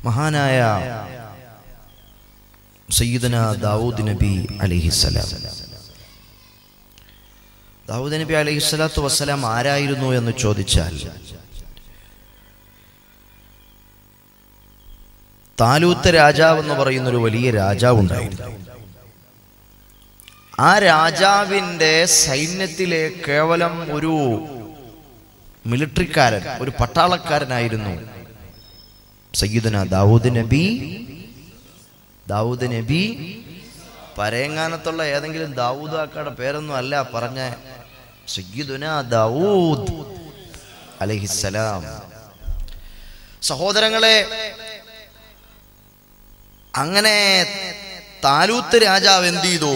മഹാനായ സയ്യിദന ദാവൂദ് നബി അലൈഹിസ്സലാം. ദാവൂദ് നബി അലൈഹിസ്സലാത്തു വസ്സലാം ആരായിരുന്നു എന്ന് ചോദിച്ചാൽ, താലൂത്ത് രാജാവ് എന്ന് പറയുന്നൊരു വലിയ രാജാവ് ഉണ്ടായിരുന്നു. ആ രാജാവിൻ്റെ സൈന്യത്തിലെ കേവലം ഒരു മിലിറ്ററിക്കാരൻ, ഒരു പട്ടാളക്കാരനായിരുന്നു സയ്യിദന ദാവൂദ് നബി. ദാവൂദ് നബി പരേങ്ങാനത്തുള്ള ഏതെങ്കിലും ദാവൂദ് ആക്കയുടെ പേരൊന്നും അല്ല പറഞ്ഞ, സയ്യിദുന ദാവൂദ് അലൈഹിസ്സലാം. സഹോദരങ്ങളെ, അങ്ങനെ താലൂത്ത് രാജാവ് എന്ത് ചെയ്തു?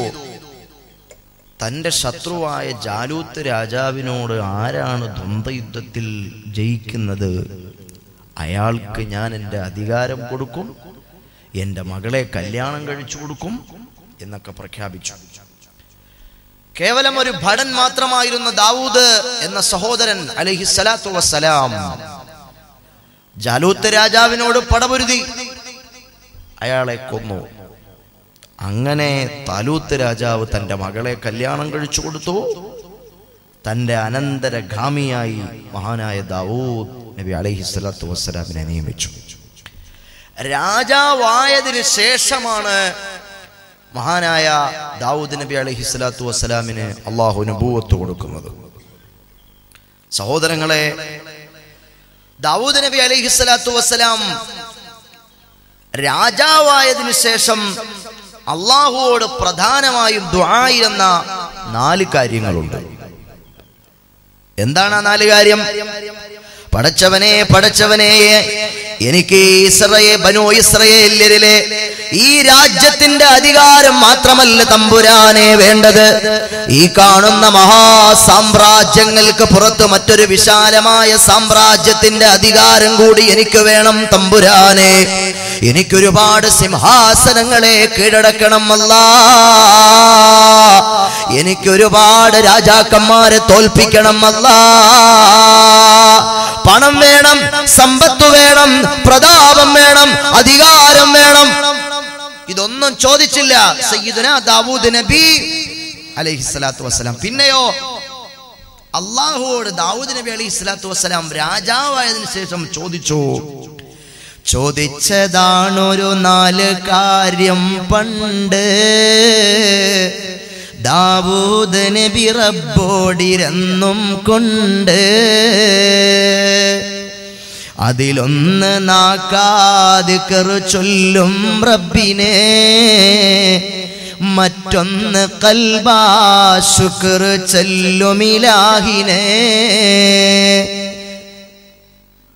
തൻ്റെ ശത്രുവായ ജാലൂത്ത് രാജാവിനോട് ആരാണ് ദ്വന്ദ്വയുദ്ധത്തിൽ ജയിക്കുന്നത്, അയാൾക്ക് ഞാൻ എൻ്റെ അധികാരം കൊടുക്കും, എൻ്റെ മകളെ കല്യാണം കഴിച്ചു കൊടുക്കും എന്നൊക്കെ പ്രഖ്യാപിച്ചു. കേവലം ഒരു ഭടൻ മാത്രമായിരുന്ന ദാവൂദ് എന്ന സഹോദരൻ അലൈഹിസ്സലാത്തു വസ്സലാം ജാലൂത്ത് രാജാവിനോട് പടപൊരുതി അയാളെ കൊന്നു. അങ്ങനെ താലൂത്ത് രാജാവ് തൻ്റെ മകളെ കല്യാണം കഴിച്ചു കൊടുത്തു. തൻ്റെ അനന്തരഗാമിയായി മഹാനായ ദാവൂദ് നബി അലൈഹിസ്സലാത്തു വസ്സലാമിനെ നിയമിച്ചു. രാജാവായതിനു ശേഷമാണ് മഹാനായ ദാവൂദ് നബി അലൈഹിസ്സലാത്തു വസ്സലാമിന് അള്ളാഹു നബൂവത്ത് കൊടുക്കുന്നത്. സഹോദരങ്ങളെ, ദാവൂദ് നബി അലൈഹിസ്സലാത്തു വസ്സലാം രാജാവായതിനു ശേഷം അള്ളാഹുവോട് പ്രധാനമായും ദുആ എന്ന 4 കാര്യങ്ങളുണ്ട്. എന്താണ് ആ 4 കാര്യം? പടച്ചവനെ, പടച്ചവനെ, എനിക്ക് ബനൂ ഇസ്രായേലിലെ ഈ രാജ്യത്തിന്റെ അധികാരം മാത്രമല്ല തമ്പുരാനെ വേണ്ടത്, ഈ കാണുന്ന മഹാസാമ്രാജ്യങ്ങൾക്ക് പുറത്ത് മറ്റൊരു വിശാലമായ സാമ്രാജ്യത്തിന്റെ അധികാരം കൂടി എനിക്ക് വേണം തമ്പുരാനെ. എനിക്കൊരുപാട് സിംഹാസനങ്ങളെ കീഴടക്കണം അല്ലാ. എനിക്കൊരുപാട് രാജാക്കന്മാരെ തോൽപ്പിക്കണം അല്ലാ. പണം വേണം, സമ്പത്ത് വേണം, പ്രതാപം വേണം, അധികാരം വേണം. ഇതൊന്നും ചോദിച്ചില്ല സയ്യിദുനാ ദാവൂദ് നബി അലൈഹിസ്സലാത്തു വസ്സലാം. പിന്നെയോ അള്ളാഹുവോട് ദാവൂദ് നബി അലൈഹിസ്സലാത്തു വസ്സലാം രാജാവായതിനു ശേഷം ചോദിച്ചതാണൊരു 4 കാര്യം പണ്ട് ദാവൂദ് നബി റബ്ബോടിരന്നും കൊണ്ട്. അതിലൊന്ന് നാക്കാദിക്കർ ചൊല്ലും റബ്ബിനെ, മറ്റൊന്ന് ഖൽബാ ശുക്ർ ചൊല്ലും ഇലാഹിനെ.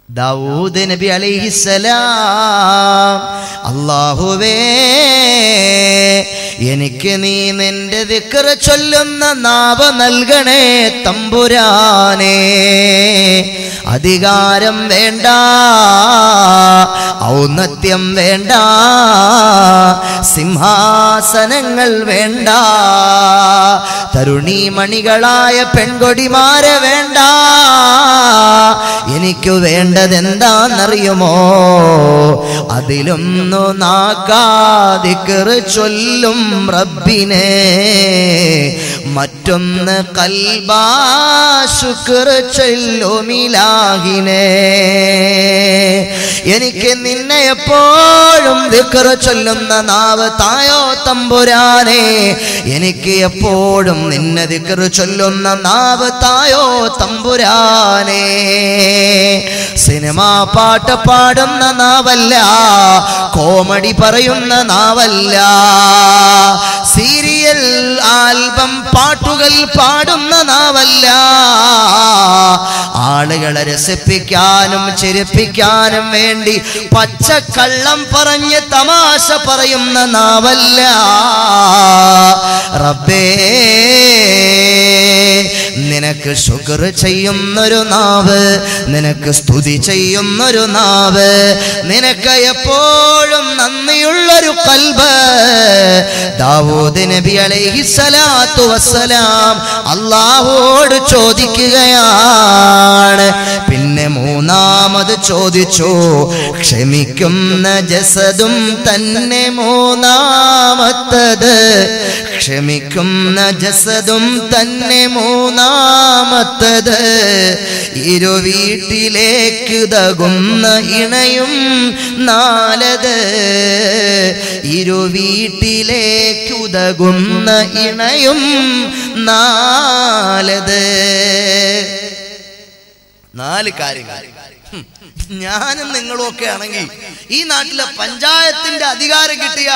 ദാവൂദ് നബി അലൈഹിസ്സലാം, അല്ലാഹുവേ എനിക്ക് നീ നിന്റെ ദിക്ർ ചൊല്ലുന്ന നാവ് നൽകണേ തമ്പുരാനെ. അധികാരം വേണ്ട, ഔന്നത്യം വേണ്ട, സിംഹാസനങ്ങൾ വേണ്ട, തരുണീമണികളായ പെൺകൊടിമാരെ വേണ്ട. എനിക്ക് വേണ്ടതെന്താന്നറിയുമോ? അതിലൊന്നു നാക്കാദിക്ർ ചൊല്ലും റബ്ബിനെ, മറ്റൊന്ന് ഖൽബാ ശുക്ർ ചൊല്ലും ഇലാഹിനെ. എനിക്ക് നിന്നെ എപ്പോഴും ദിക്ർ ചൊല്ലുന്ന നാവ് തായോ തമ്പുരാനെ. എനിക്ക് എപ്പോഴും നിന്നെ ദിക്ർ ചൊല്ലുന്ന നാവ് തായോ തമ്പുരാനെ. സിനിമാ പാട്ട് പാടുന്ന നാവല്ല, കോമഡി പറയുന്ന നാവല്ല, സീരിയൽ ആൽബം പാട്ടുകൾ പാടുന്ന നാവല്ല, ആളുകളെ രസിപ്പിക്കാനും ചിരിപ്പിക്കാനും വേണ്ടി പച്ചക്കള്ളം പറഞ്ഞ് തമാശ പറയുന്ന നാവല്ല. റബ്ബേ, നിനക്ക് ശുക്ർ ചെയ്യുന്നൊരു നാവ്, നിനക്ക് സ്തുതി ചെയ്യുന്നൊരു നാവ്, നിനക്ക് എപ്പോഴും നന്ദിയുള്ളൊരു ഖൽബ്. ദാവൂദ് നബി അലൈഹിസ്സലാത്തു വസ്സലാം അല്ലാഹുവോട് ചോദിക്കുകയാണ്. പിന്നെ മൂന്നാമത് ചോദിച്ചു, ക്ഷമിക്കുന്ന ജസദും തന്നെ മൂന്നാമത്തത്, ക്ഷമിക്കുന്ന ജസദും തന്നെ മൂന്നാമത്തത്, ഇരുവീട്ടിലേക്ക് ഉതകുന്ന ഇണയും നാലത്, ഇരുവീട്ടിലേക്ക് ഉതകുന്ന ഇണയും നാലത്. 4 കാര്യങ്ങൾ. ഞാനും നിങ്ങളും ഒക്കെ ആണെങ്കിൽ ഈ നാട്ടിലെ പഞ്ചായത്തിന്റെ അധികാരം കിട്ടിയ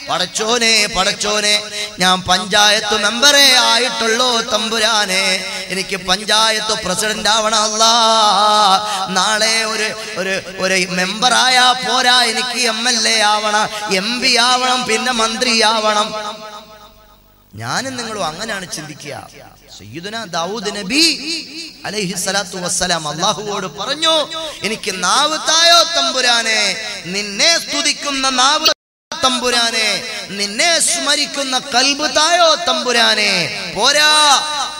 പടച്ചോനെ പടച്ചോനെ, ഞാൻ പഞ്ചായത്ത് മെമ്പറേ ആയിട്ടുള്ളൂ തമ്പുരാനെ, എനിക്ക് പഞ്ചായത്ത് പ്രസിഡന്റ് ആവണം അല്ലാ. നാളെ ഒരു മെമ്പറായാ പോരാ, എനിക്ക് MLA ആവണം, MP ആവണം, പിന്നെ മന്ത്രി ആവണം. ഞാനും നിങ്ങളും അങ്ങനെയാണ് ചിന്തിക്കുക. സയ്യിദുനാ ദാവൂദ് നബി അലൈഹിസ്സലാത്തു വസ്സലാം അല്ലാഹുവോട് പറഞ്ഞു, എനിക്ക് നാവ് തായോ തമ്പുരാനെ, നിന്നെ സ്തുതിക്കുന്ന നാവ് തമ്പുരാനെ, നിന്നെ സ്മരിക്കുന്ന ഖൽബ് തായോ തമ്പുരാനെ. പോരാ,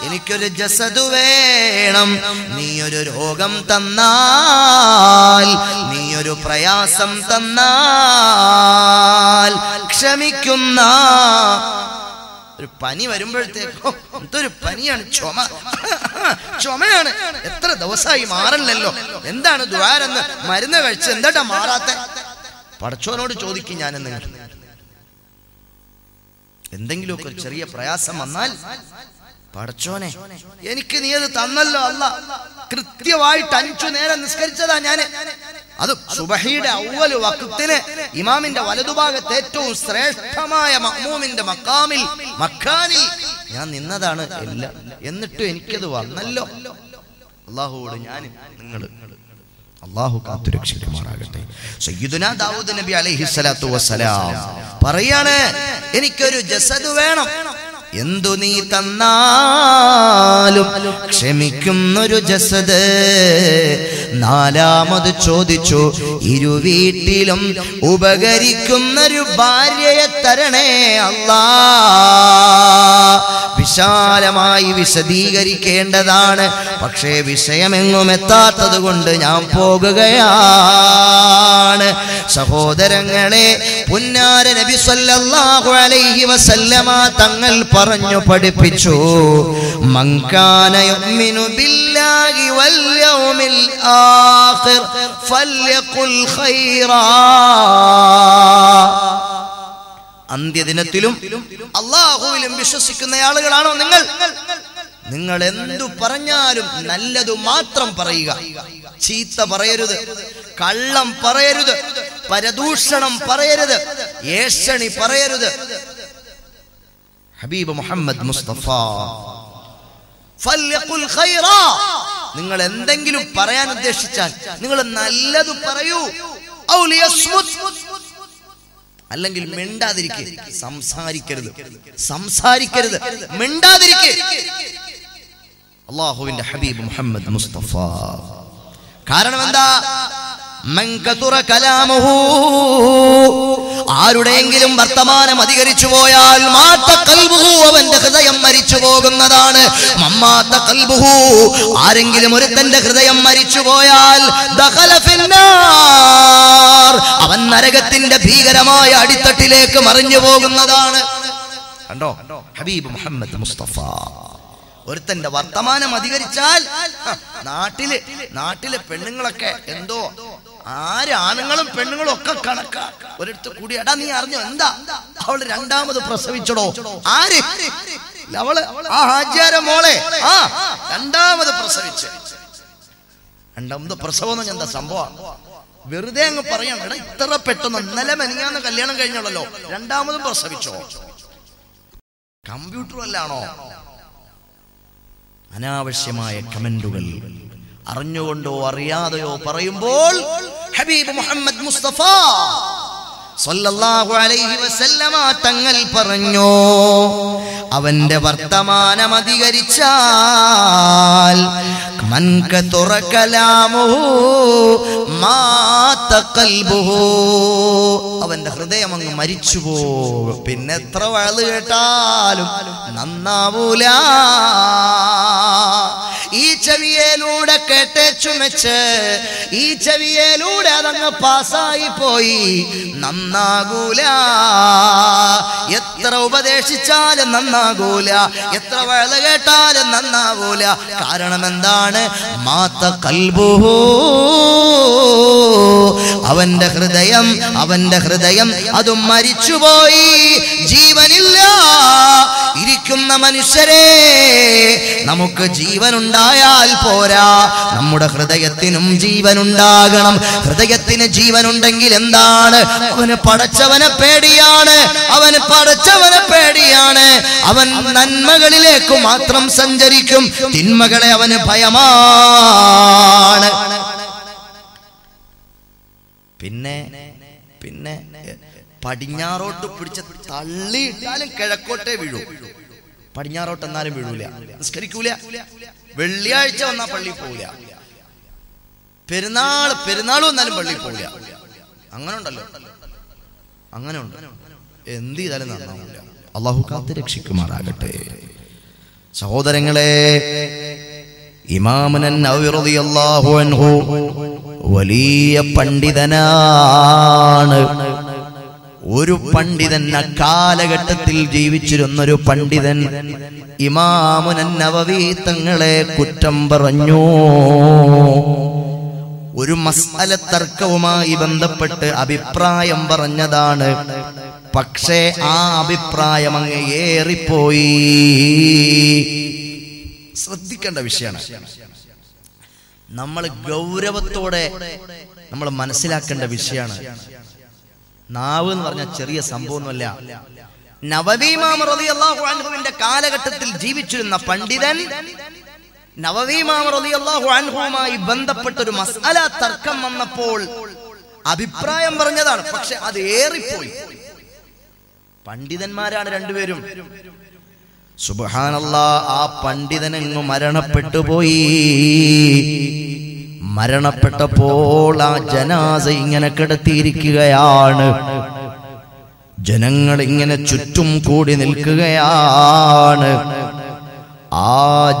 എനിക്കൊരു ജസദ് വേണം. നീ ഒരു രോഗം തന്നാൽ, നീ ഒരു പ്രയാസം തന്നാൽ ക്ഷമിക്കുന്ന, ഒരു പനി വരുമ്പോഴത്തേക്കോ എന്തൊരു പനിയാണ്, ചുമയാണ്, എത്ര ദിവസമായി മാറണല്ലോ, എന്താണ് ദുആരെന്ന് മരുന്ന് കഴിച്ച് എന്താ മാറാത്ത? പടച്ചോനോട് ചോദിക്കും ഞാൻ. എന്തെങ്കിലുമൊക്കെ ഒരു ചെറിയ പ്രയാസം വന്നാൽ, പടച്ചോനെ എനിക്ക് നീ അത് തന്നല്ലോ അല്ല. കൃത്യമായിട്ട് 5 നേരം നിസ്കരിച്ചതാ ഞാന്. അത് സുബഹിയുടെ അവ്വല് വഖ്തിന് ഇമാമിന്റെ വലതുഭാഗത്ത് ഏറ്റവും ശ്രേഷ്ഠമായ മഅ്മൂമിന്റെ മക്കാനിൽ ഞാൻ നിന്നതാണ് എല്ലാം. എന്നിട്ടും എനിക്കത് വന്നല്ലോ. അല്ലാഹുവോട് ഞാൻ നിങ്ങൾ അല്ലാഹു കാത്തുരക്ഷിക്കുമാറാകട്ടെ. സയ്യിദുനാ ദാവൂദ് നബി അലൈഹിസ്സലാത്തു വസ്സലാം പറയാണ്, എനിക്കൊരു ജസദ് വേണം. എന്തു നീ തന്നാലും ക്ഷമിക്കുന്നൊരു ജസദ്. 4ാമത് ചോദിച്ചു, ഇരുവീട്ടിലും ഉപകരിക്കുന്നൊരു ഭാര്യയെ തരണേ അല്ലാ. വിശാലമായി വിശദീകരിക്കേണ്ടതാണ്, പക്ഷേ വിഷയമെങ്ങും എത്താത്തത് കൊണ്ട് ഞാൻ പോകുകയാണ്. സഹോദരങ്ങളെ, പുന്നാര നബി സല്ലല്ലാഹു അലൈഹി വസല്ലമ തങ്ങൾ പറഞ്ഞു പഠിപ്പിച്ചു, മൻ കാന യുഅ്മിനു ബില്ലാഹി വൽ യൗമിൽ ആഖിർ ഫൽയഖുൽ ഖൈറാ. അന്ത്യദിനത്തിലും അല്ലാഹുവിലും വിശ്വസിക്കുന്ന ആളുകളാണോ നിങ്ങൾ? നിങ്ങൾ എന്തു പറഞ്ഞാലും നല്ലതു മാത്രം പറയുക. ചീത്ത പറയരുത്, കള്ളം പറയരുത്, പരദൂഷണം പറയരുത്, ഏഷണി പറയരുത്. ഹബീബ് മുഹമ്മദ് മുസ്തഫ ഫൽയഖുൽ ഖൈറാ. നിങ്ങൾ എന്തെങ്കിലും പറയാൻ ഉദ്ദേശിച്ചാൽ നിങ്ങൾ നല്ലത് പറയൂ. ഔ ലിയസ്മുത്, അല്ലെങ്കിൽ മിണ്ടാതിരിക്കുക. സംസാരിക്കരുത്, മിണ്ടാതിരിക്കുക. അല്ലാഹുവിന്റെ ഹബീബ് മുഹമ്മദ് മുസ്തഫ. കാരണം എന്താ? മൻ കതുറ കലാമുഹു, ആരുടെയെങ്കിലും വർത്തമാനം അധികരിച്ചു പോയാൽ മാത ഖൽബുഹു, അവന്റെ ഹൃദയം മരിച്ചു പോകുന്നതാണ്. മമ്മാത ഖൽബുഹു, ആരെങ്കിലും ഒരുത്തന്റെ ഹൃദയം മരിച്ചു പോയാൽ ദഖല ഫിന്നാർ, അവൻ നരകത്തിന്റെ ഭീകരമായ അടിത്തട്ടിലേക്ക് മറിഞ്ഞു പോകുന്നതാണ്. കണ്ടോ ഹബീബ് മുഹമ്മദ് മുസ്തഫ. ഒരുത്തന്റെ വർത്തമാനം അധികരിച്ചാൽ നാട്ടിലെ പെണ്ണുങ്ങളൊക്കെ എന്തോ, ആണുങ്ങളും പെണ്ണുങ്ങളും ഒക്കെ കണക്കാ. ഒരിടത്ത് കൂടി, എടാ നീ അറിഞ്ഞോ, എന്താ അവള് 2ാമത് പ്രസവിച്ചടോ? ആര്? അവള് ആ ഹാജിയാര മോളെ 2ാമത് പ്രസവിച്ച്. 2ാമത് പ്രസവം എന്താ സംഭവം? വെറുതെ അങ്ങ് പറയണം. എടാ ഇത്ര പെട്ടെന്ന്, ഇന്നലെ മെനിഞ്ഞാന്ന് കല്യാണം കഴിഞ്ഞുള്ളല്ലോ, 2ാമതും പ്രസവിച്ചോ? കമ്പ്യൂട്ടർ അല്ലാണോ? അനാവശ്യമായ കമന്റുകൾ അറിഞ്ഞുകൊണ്ടോ അറിയാതെയോ പറയുമ്പോൾ ഹബീബ് മുഹമ്മദ് മുസ്തഫ സല്ലല്ലാഹു അലൈഹി വസല്ലമ തങ്ങൾ പറഞ്ഞു, അവന്റെ വർത്തമാനം അധികരിച്ചാൽ മൻ കതുറ കലാമുഹു മാത ഖൽബുഹു, അവന്റെ ഹൃദയം അങ്ങ് മരിച്ചു പോകും. പിന്നെ എത്ര വഅദ് കേട്ടാലും നന്നാവൂല. ഈ ചെവിയിലൂടെ കേട്ടേച്ചു വെച്ച് ഈ ചെവിയിലൂടെ അതങ്ങ് പാസായി പോയി, നന്നാകൂല. എത്ര ഉപദേശിച്ചാലും നന്നാകൂല, എത്ര വഅദ് കേട്ടാലും നന്നാകൂല. കാരണം എന്താണ്? മാത ഖൽബുഹു, അവന്റെ ഹൃദയം അത് മരിച്ചുപോയി, ജീവനില്ല. ഇരിക്കുന്ന മനുഷ്യരെ, നമുക്ക് ജീവനുണ്ടായാൽ പോരാ, നമ്മുടെ ഹൃദയത്തിനും ജീവനുണ്ടാകണം. ഹൃദയത്തിന് ജീവനുണ്ടെങ്കിൽ എന്താണ്? അവന് പടച്ചവനെ പേടിയാണ്, അവൻ നന്മകളിലേക്ക് മാത്രം സഞ്ചരിക്കും, തിന്മകളെ അവന് ഭയമാണ്. പിന്നെ പടിഞ്ഞാറോട്ട് പിടിച്ച് തള്ളിയിട്ടാലും കിഴക്കോട്ടേ വീഴൂ. പടിഞ്ഞാറോട്ട് എന്നാലും വീഴൂല, നിസ്കരിക്കൂല. വെള്ളിയാഴ്ച വന്നാ പള്ളിയിൽ പോവില്ല, പെരുന്നാളും വന്നാലും പള്ളിയിൽ പോവില്ല. അങ്ങനെ ഉണ്ടല്ലോ, അങ്ങനെ ഉണ്ട്. എന്ത് ചെയ്താലും നന്നാവില്ല. അള്ളാഹു കാത്ത് രക്ഷിക്കുമാറാകട്ടെ. സഹോദരങ്ങളെ, ഇമാമുൻ നവവി റളിയല്ലാഹു അൻഹു വലിയ പണ്ഡിതനാണ്. ഒരു പണ്ഡിതൻ, അക്കാലഘട്ടത്തിൽ ജീവിച്ചിരുന്നൊരു പണ്ഡിതൻ ഇമാമുൻ നവവി തങ്ങളെ കുറ്റം പറഞ്ഞു. ഒരു മസ്അല തർക്കവുമായി ബന്ധപ്പെട്ട് അഭിപ്രായം പറഞ്ഞതാണ്. പക്ഷേ ആ അഭിപ്രായം അങ്ങ് ഏറിപ്പോയി. ശ്രദ്ധിക്കേണ്ട വിഷയമാണ്. നമ്മൾ ഗൗരവത്തോടെ നമ്മൾ മനസ്സിലാക്കേണ്ട വിഷയമാണ്. നാവ് എന്ന് പറഞ്ഞ ചെറിയ സംഭവമൊന്നുമല്ല. നവവി ഇമാം റളിയല്ലാഹു അൻഹുവിന്റെ കാലഘട്ടത്തിൽ ജീവിച്ചിരുന്ന പണ്ഡിതൻ നവവി ഇമാം റളിയല്ലാഹു അൻഹുവുമായി ബന്ധപ്പെട്ട ഒരു മസ്അല തർക്കം വന്നപ്പോൾ അഭിപ്രായം പറഞ്ഞതാണ്. പക്ഷെ അത് ഏറിപ്പോയി. പണ്ഡിതന്മാരാണ് രണ്ടുപേരും. സുബ്ഹാനല്ലാഹ്, ആ പണ്ഡിതനങ്ങ് മരണപ്പെട്ടു പോയി. മരണപ്പെട്ടപ്പോൾ ആ ജനാസ ഇങ്ങനെ കിടത്തിയിരിക്കുകയാണ്. ജനങ്ങൾ ഇങ്ങനെ ചുറ്റും കൂടി നിൽക്കുകയാണ്. ആ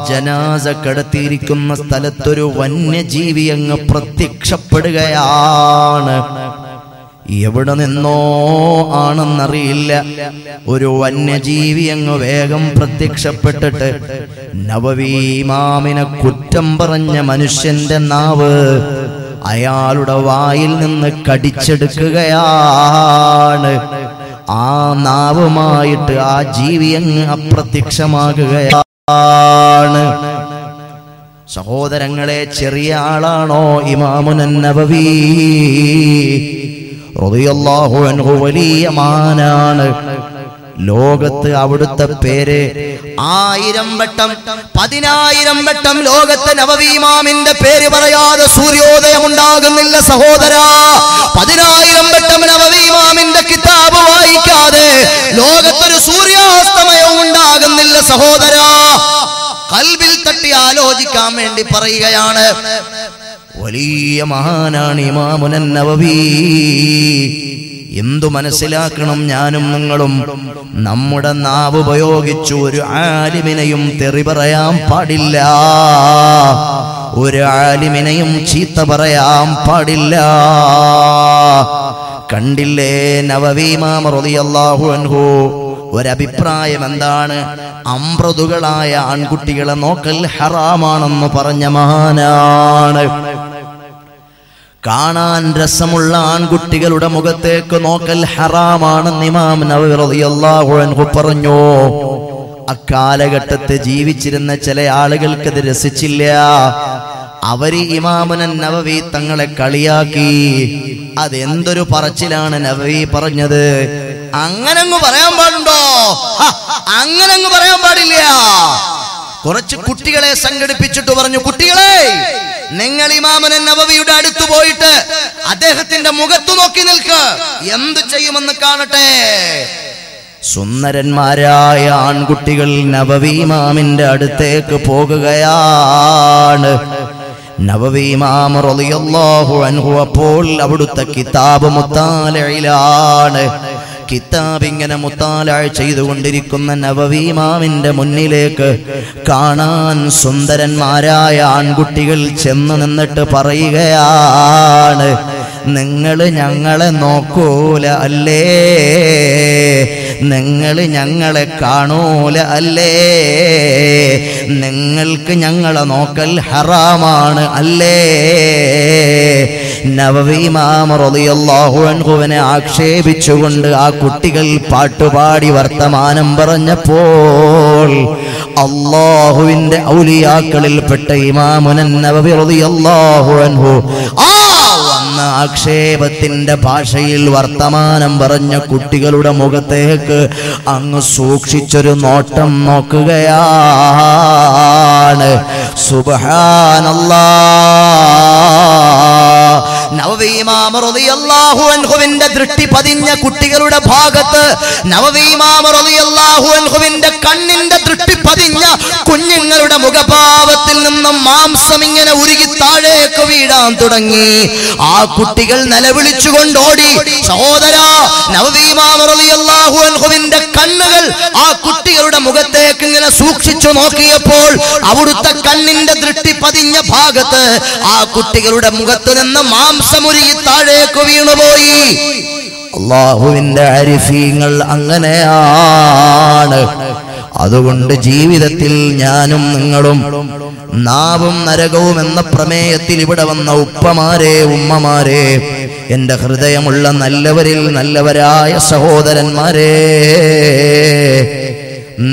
ജനാസ കിടത്തിയിരിക്കുന്ന സ്ഥലത്തൊരു വന്യജീവി അങ്ങ് പ്രത്യക്ഷപ്പെടുകയാണ്. എവിടെ നിന്നോ ആണെന്നറിയില്ല, ഒരു വന്യജീവി അങ്ങ് വേഗം പ്രത്യക്ഷപ്പെട്ടിട്ട് നവവി ഇമാമിനെ കുറ്റം പറഞ്ഞ മനുഷ്യന്റെ നാവ് അയാളുടെ വായിൽ നിന്ന് കടിച്ചെടുക്കുകയാണ്. ആ നാവുമായിട്ട് ആ ജീവി അങ്ങ് അപ്രത്യക്ഷമാകുകയാണ്. സഹോദരങ്ങളെ, ചെറിയ ആളാണോ ഇമാമുൻ നവവി റളിയല്ലാഹു അൻഹു? വലിയ മാനാണ്. ലോകത്ത് അവിടുത്തെ പേര് 1000 വട്ടം 10000 വട്ടം ലോകത്തെ നവവി ഇമാമിന്റെ പേര് പറയാതെ സൂര്യോദയം ഉണ്ടാകുന്നില്ല സഹോദരാ. 10000 വട്ടം നവവി ഇമാമിന്റെ കിതാബ് വായിക്കാതെ ലോകത്തൊരു സൂര്യാസ്തമയവും ഉണ്ടാകുന്നില്ല സഹോദരാ. കൽബിൽ തട്ടി ആലോചിക്കാൻ വേണ്ടി പറയുകയാണ്. വലിയ മഹാനാണ് ഇമാമുൻ നവവി. എന്തു മനസ്സിലാക്കണം ഞാനും നിങ്ങളും? നമ്മുടെ നാവ് ഉപയോഗിച്ച് ഒരു ആലിമിനെയും തെറി പറയാൻ പാടില്ല, ഒരു ആലിമിനെയും ചീത്ത പറയാൻ പാടില്ല. കണ്ടില്ലേ നവവി ഇമാം റളിയല്ലാഹു അൻഹു ഒരഭിപ്രായം എന്താണ്? അമ്രതുകളായ ആൺകുട്ടികളെ നോക്കൽ ഹറാമാണെന്ന് പറഞ്ഞ മഹാനാണ്. കാണാൻ രസമുള്ള ആൺകുട്ടികളുടെ മുഖത്തേക്ക് നോക്കൽ ഹറാമാണെന്ന് ഇമാം നവവി റളിയല്ലാഹു അൻഹു പറഞ്ഞു. അക്കാലഘട്ടത്തിൽ ജീവിച്ചിരുന്ന ചില ആളുകൾക്ക് അത് രസിച്ചില്ല. അവര് ഇമാമുൻ നവവി തങ്ങളെ കളിയാക്കി. അതെന്തൊരു പറച്ചിലാണ് നവവി പറഞ്ഞത്! അങ്ങനങ്ങ് പറയാൻ പാടുണ്ടോ? അങ്ങനങ്ങ് പറയാൻ പാടില്ല. കുറച്ച് കുട്ടികളെ സംഘടിപ്പിച്ചിട്ട് പറഞ്ഞു, കുട്ടികളെ, നിങ്ങൾ ഇമാമുൻ നവവിയുടെ അടുത്ത് പോയിട്ട് അദ്ദേഹത്തിന്റെ മുഖത്ത് നോക്കി നിൽക്ക്, എന്ത് ചെയ്യുമെന്ന് കാണട്ടെ. സുന്ദരന്മാരായ ആൺകുട്ടികൾ നവവി ഇമാമിന്റെ അടുത്തേക്ക് പോകുകയാണ്. നവവി ഇമാം റളിയല്ലാഹു അൻഹു അപ്പോൾ അവിടുത്തെ കിതാബ് മുത്താലയിലാണ്. കിതാബ് ഇങ്ങനെ മുത്താല ചെയ്തുകൊണ്ടിരിക്കുന്ന നവവി ഇമാമിന്റെ മുന്നിലേക്ക് കാണാൻ സുന്ദരന്മാരായ ആൺകുട്ടികൾ ചെന്ന് നിന്നിട്ട് പറയുകയാണ്, നിങ്ങൾ ഞങ്ങളെ നോക്കൂല അല്ലേ, നിങ്ങൾ ഞങ്ങളെ കാണൂല അല്ലേ, നിങ്ങൾക്ക് ഞങ്ങളെ നോക്കൽ ഹറാമാണ് അല്ലേ. നവവി ഇമാം റളിയല്ലാഹു അൻഹുവിനെ ആക്ഷേപിച്ചുകൊണ്ട് ആ കുട്ടികൾ പാട്ടുപാടി വർത്തമാനം പറഞ്ഞപ്പോൾ അല്ലാഹുവിന്റെ ഔലിയാക്കളിൽപ്പെട്ട ഇമാമുൻ നവവി റളിയല്ലാഹു അൻഹു വന്ന ആക്ഷേപത്തിന്റെ ഭാഷയിൽ വർത്തമാനം പറഞ്ഞ കുട്ടികളുടെ മുഖത്തേക്ക് അങ്ങ് സൂക്ഷിച്ചൊരു നോട്ടം നോക്കുകയാണ്. സുബ്ഹാനല്ലാഹ്. നവവി ഇമാം റളിയല്ലാഹു അൻഹുവിന്റെ ദൃഷ്ടി പതിഞ്ഞ കുട്ടികളുടെ ഭാഗത്ത്, നവവി ഇമാം റളിയല്ലാഹു അൻഹുവിന്റെ കണ്ണിന്റെ ദൃഷ്ടി പതിഞ്ഞ കുഞ്ഞുങ്ങളുടെ മുഖഭാവത്തിൽ നിന്നും മാംസം ഇങ്ങനെ ഉരുകി താഴേക്ക് വീഴാൻ തുടങ്ങി. ആ കുട്ടികൾ നിലവിളിച്ചുകൊണ്ട് ഓടി. സഹോദരാ, നവവി ഇമാം റളിയല്ലാഹു അൻഹുവിന്റെ കണ്ണുകൾ ആ കുട്ടികളുടെ മുഖത്തേക്ക് ഇങ്ങനെ സൂക്ഷിച്ചു നോക്കിയപ്പോൾ അവിടുത്തെ കണ്ണിന്റെ ദൃഷ്ടി പതിഞ്ഞ ഭാഗത്ത് ആ കുട്ടികളുടെ മുഖത്ത് നിന്ന് മാംസമുരുകി താഴേക്ക് വീണുപോയി. അല്ലാഹുവിന്റെ ആരിഫീങ്ങൾ അങ്ങനെയാണ്. അതുകൊണ്ട് ജീവിതത്തിൽ ഞാനും നിങ്ങളും നാവും നരകവും എന്ന പ്രമേയത്തിൽ ഇവിടെ വന്ന ഉപ്പമാരെ, ഉമ്മമാരെ, എന്റെ ഹൃദയമുള്ള നല്ലവരിൽ നല്ലവരായ സഹോദരന്മാരെ,